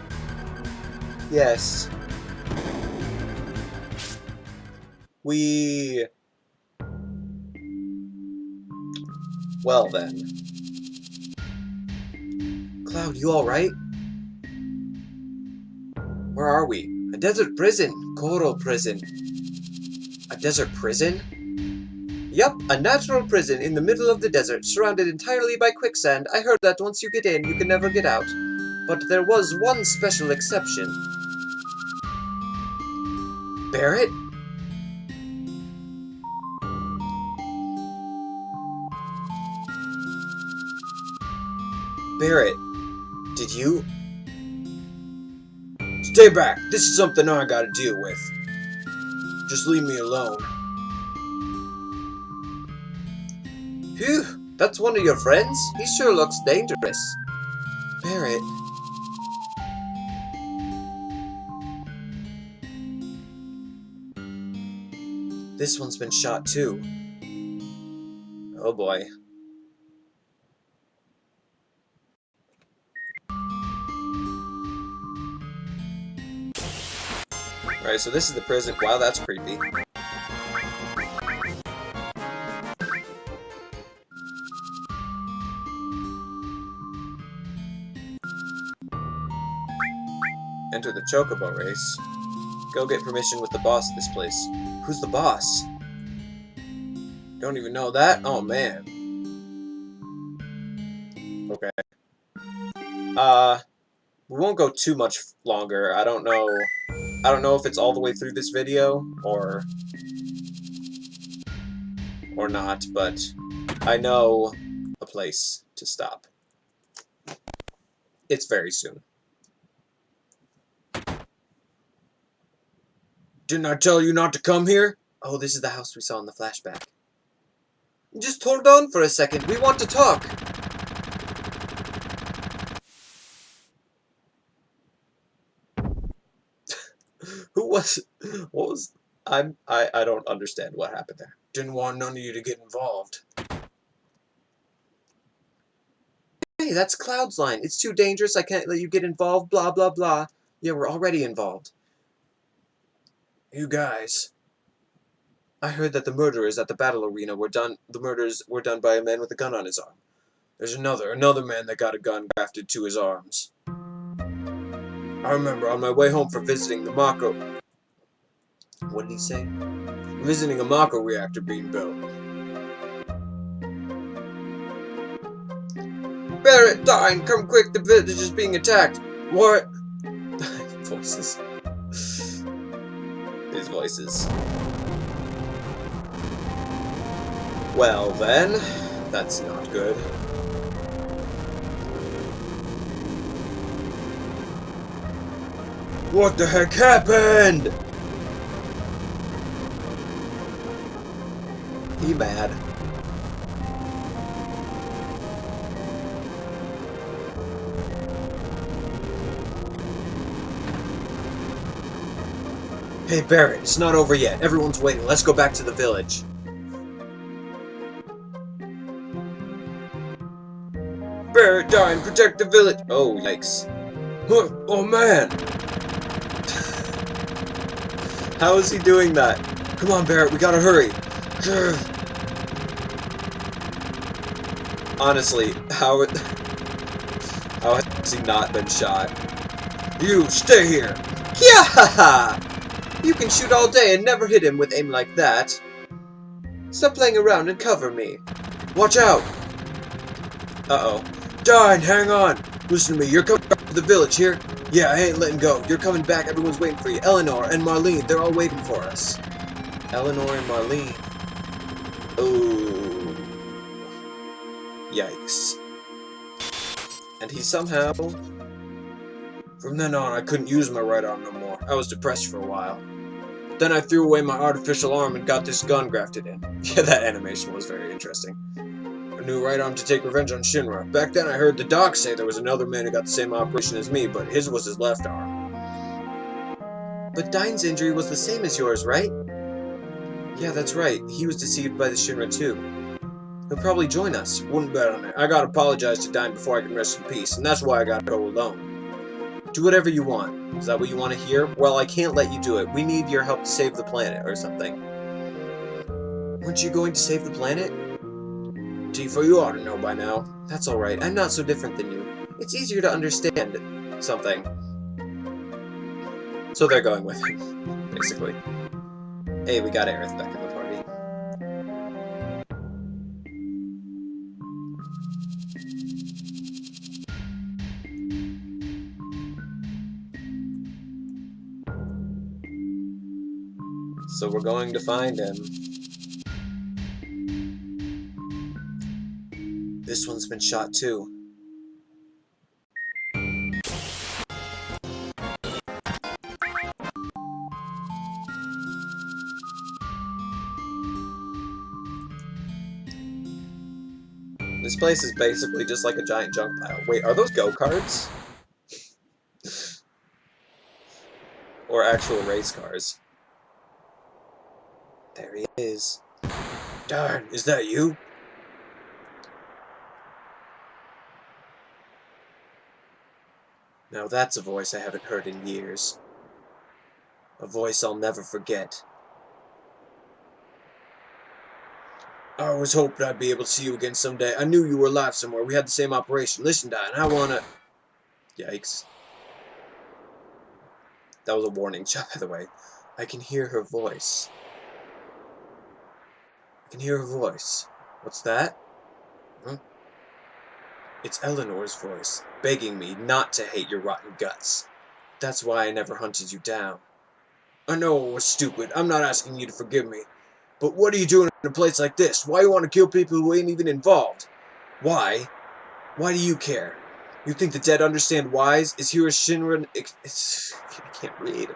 Yes. Well then. Cloud, you alright? Where are we? A desert prison. Coral prison. A desert prison? Yup, a natural prison in the middle of the desert, surrounded entirely by quicksand. I heard that once you get in, you can never get out. But there was one special exception. Barret? Barret, did you... Stay back! This is something I gotta deal with. Just leave me alone. Phew, that's one of your friends? He sure looks dangerous. Barret... This one's been shot too. Oh boy. Alright, so this is the prison. Wow, that's creepy. Enter the Chocobo race. Go get permission with the boss of this place. Who's the boss? Don't even know that? Oh, man. Okay. We won't go too much longer. I don't know if it's all the way through this video, or not, but I know a place to stop. It's very soon. Didn't I tell you not to come here? Oh, this is the house we saw in the flashback. Just hold on for a second. We want to talk. What was... I don't understand what happened there. Didn't want none of you to get involved. Hey, that's Cloud's line. It's too dangerous. I can't let you get involved. Blah, blah, blah. Yeah, we're already involved. You guys. I heard that the murderers at the battle arena were done. The murders were done by a man with a gun on his arm. There's another man that got a gun grafted to his arms. I remember on my way home from visiting the Mako. What did he say? Visiting a Mako reactor being built. Barret, Dine, come quick! The village is being attacked. What? Voices. These voices. Well then, that's not good. What the heck happened? He mad. Hey Barret, it's not over yet. Everyone's waiting. Let's go back to the village. Barret, Dine, protect the village. Oh, yikes. Oh man. How is he doing that? Come on, Barret, we gotta hurry. Honestly, how has he not been shot? You, stay here! Yeah! You can shoot all day and never hit him with aim like that. Stop playing around and cover me. Watch out! Uh-oh. Dine, hang on! Listen to me, you're coming back to the village here? Yeah, I ain't letting go. You're coming back, everyone's waiting for you. Eleanor and Marlene, they're all waiting for us. Eleanor and Marlene. Oh. Yikes. And he somehow... From then on, I couldn't use my right arm no more. I was depressed for a while. Then I threw away my artificial arm and got this gun grafted in. Yeah, that animation was very interesting. A new right arm to take revenge on Shinra. Back then I heard the doc say there was another man who got the same operation as me, but his was his left arm. But Dine's injury was the same as yours, right? Yeah, that's right. He was deceived by the Shinra too. He'll probably join us. Wouldn't bet on it. I gotta apologize to Dine before I can rest in peace, and that's why I gotta go alone. Do whatever you want. Is that what you want to hear? Well, I can't let you do it. We need your help to save the planet, or something. Weren't you going to save the planet? Tifa, you ought to know by now. That's alright. I'm not so different than you. It's easier to understand something. So they're going with him, basically. Hey, we got Aerith back in the party. So we're going to find him. This one's been shot too. This place is basically just like a giant junk pile. Wait, are those go-karts? Or actual race cars? There he is. Darn, is that you? Now that's a voice I haven't heard in years. A voice I'll never forget. I always hoped I'd be able to see you again someday. I knew you were alive somewhere. We had the same operation. Listen, Diane, I wanna... Yikes. That was a warning shot, by the way. I can hear her voice. I can hear her voice. What's that? Huh? It's Eleanor's voice, begging me not to hate your rotten guts. That's why I never hunted you down. I know it was stupid. I'm not asking you to forgive me. But what are you doing in a place like this? Why you want to kill people who ain't even involved? Why? Why do you care? You think the dead understand whys? Is hearing Shinra... I can't read.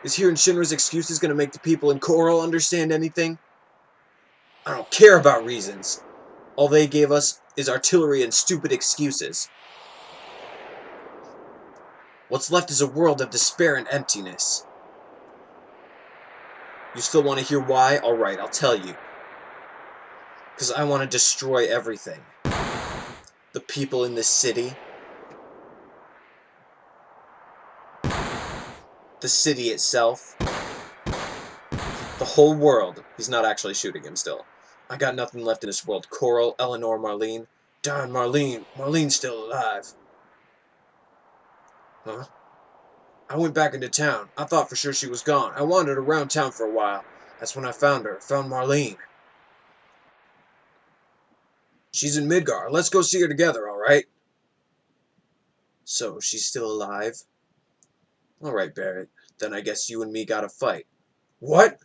Is hearing Shinra's excuses going to make the people in Coral understand anything? I don't care about reasons. All they gave us is artillery and stupid excuses. What's left is a world of despair and emptiness. You still want to hear why? Alright, I'll tell you. Because I want to destroy everything. The people in this city. The city itself. The whole world. He's not actually shooting him still. I got nothing left in this world. Coral, Eleanor, Marlene. Darn, Marlene. Marlene's still alive. Huh? I went back into town. I thought for sure she was gone. I wandered around town for a while. That's when I found her. Found Marlene. She's in Midgar. Let's go see her together, alright? So, she's still alive? Alright, Barrett. Then I guess you and me gotta fight. What?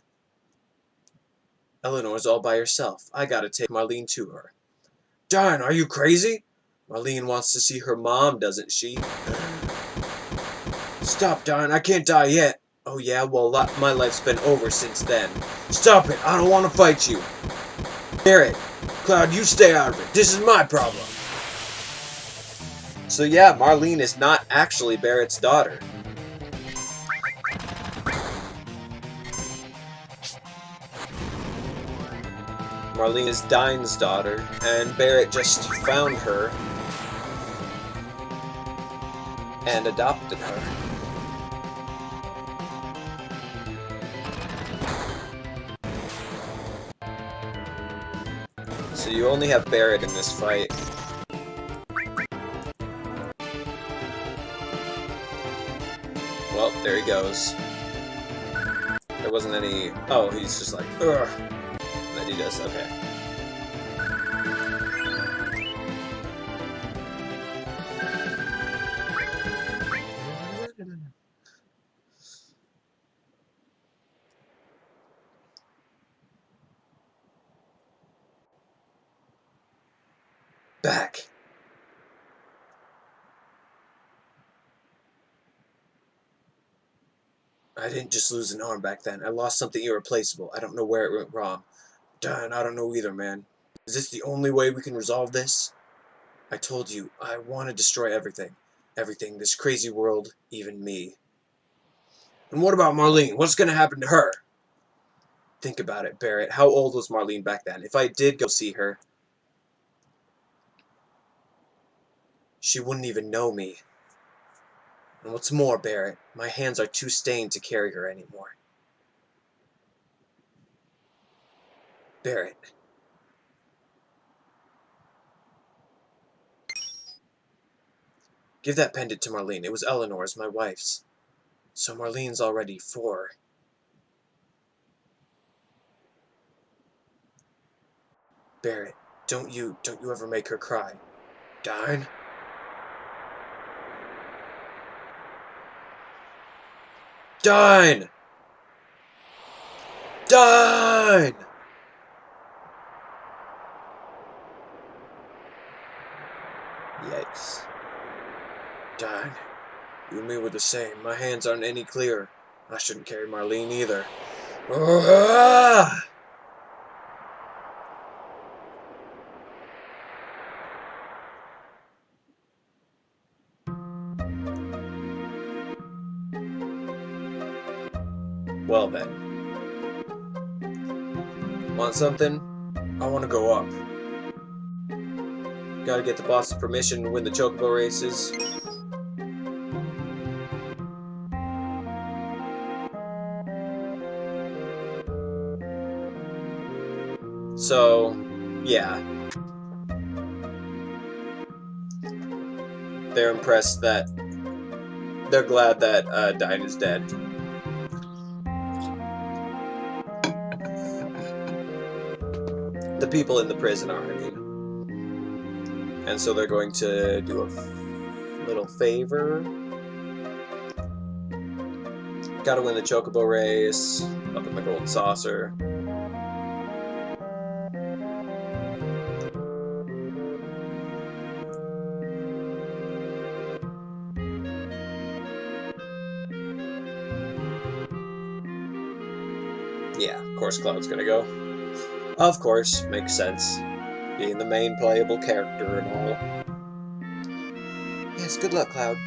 Eleanor's all by herself. I gotta take Marlene to her. Darn, are you crazy? Marlene wants to see her mom, doesn't she? Stop, Darn. I can't die yet. Oh yeah? Well, my life's been over since then. Stop it. I don't want to fight you. Barrett. Cloud, you stay out of it. This is my problem. So yeah, Marlene is not actually Barrett's daughter. Marlene is Dine's daughter, and Barrett just found her and adopted her. So you only have Barrett in this fight. Well, there he goes. There wasn't any... Oh, he's just like, ugh. And then he does, okay. Back. I didn't just lose an arm back then. I lost something irreplaceable. I don't know where it went wrong. Darn, I don't know either, man. Is this the only way we can resolve this? I told you, I want to destroy everything. Everything, this crazy world, even me. And what about Marlene? What's going to happen to her? Think about it, Barrett. How old was Marlene back then? If I did go see her, she wouldn't even know me. And what's more, Barrett, my hands are too stained to carry her anymore. Barrett. Give that pendant to Marlene. It was Eleanor's, my wife's. So Marlene's already 4. Barrett, don't you ever make her cry. Darn. Darn! Darn! Yikes. Darn. You and me were the same. My hands aren't any clearer. I shouldn't carry Marlene either. Ah! Well then. Want something? I want to go up. Gotta get the boss's permission to win the chocobo races. So, yeah. They're impressed that... They're glad that Dine is dead. The people in the prison are, I mean. And so they're going to do a little favor. Gotta win the chocobo race. Up in the golden saucer. Yeah, of course Cloud's gonna go. Of course, makes sense. Being the main playable character and all. Yes, good luck, Cloud.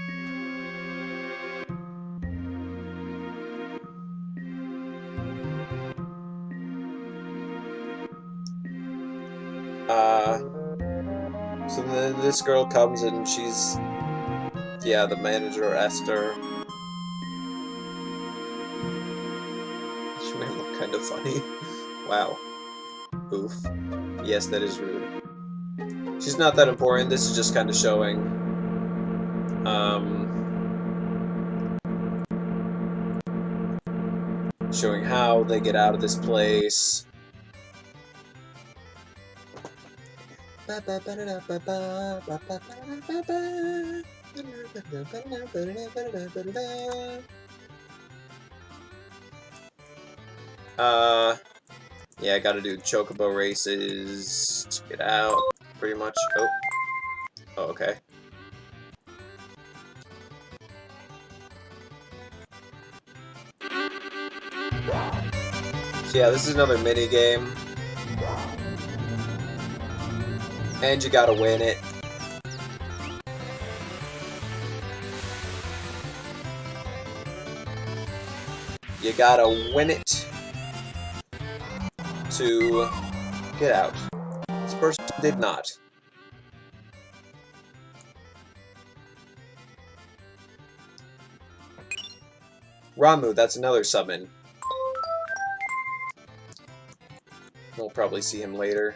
So then this girl comes and she's... Yeah, the manager, Esther. She may look kind of funny. Wow. Oof. Yes, that is rude. She's not that important. This is just kind of showing. Showing how they get out of this place. Yeah, I gotta do chocobo races to get out, pretty much. Oh, okay. So yeah, this is another mini game, and you gotta win it. You gotta win it to get out. This person did not. Ramu, that's another summon. We'll probably see him later.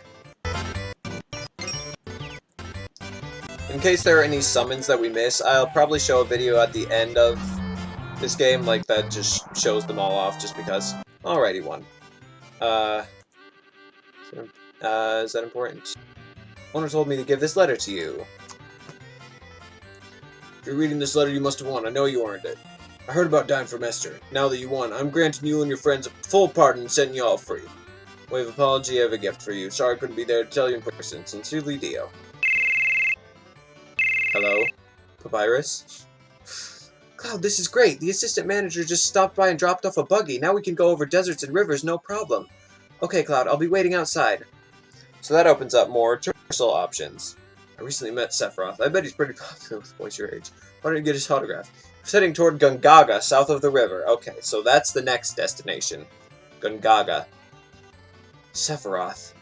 In case there are any summons that we miss, I'll probably show a video at the end of this game, like that just shows them all off, just because. Alrighty, one. Is that important? Owner told me to give this letter to you. If you're reading this letter, you must have won. I know you earned it. I heard about dying from Esther. Now that you won, I'm granting you and your friends a full pardon and setting you all free. Wave of apology, I have a gift for you. Sorry I couldn't be there to tell you in person. Sincerely, Dio. Hello? Papyrus? Cloud, this is great. The assistant manager just stopped by and dropped off a buggy. Now we can go over deserts and rivers, no problem. Okay, Cloud, I'll be waiting outside. So that opens up more traversal options. I recently met Sephiroth. I bet he's pretty popular with boys your age. Why don't you get his autograph? We're heading toward Gungaga, south of the river. Okay, so that's the next destination. Gungaga. Sephiroth.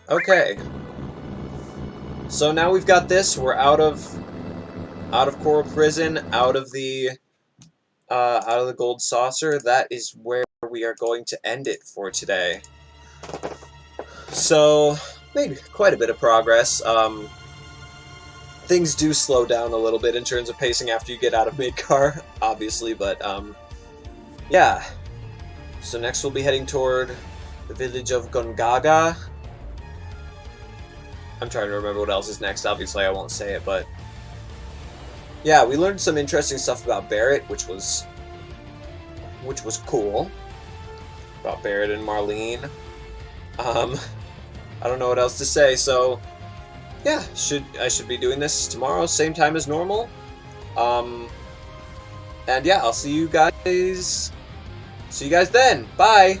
Okay. So now we've got this. We're out of Coral Prison, out of the Gold Saucer. That is where we are going to end it for today. So, maybe quite a bit of progress. Things do slow down a little bit in terms of pacing after you get out of Midgar, obviously, but yeah. So next we'll be heading toward the village of Gongaga. I'm trying to remember what else is next. Obviously, I won't say it, but yeah, we learned some interesting stuff about Barret, which was cool. About Barret and Marlene. I don't know what else to say. So yeah, I should be doing this tomorrow, same time as normal. And yeah, I'll see you guys then. Bye.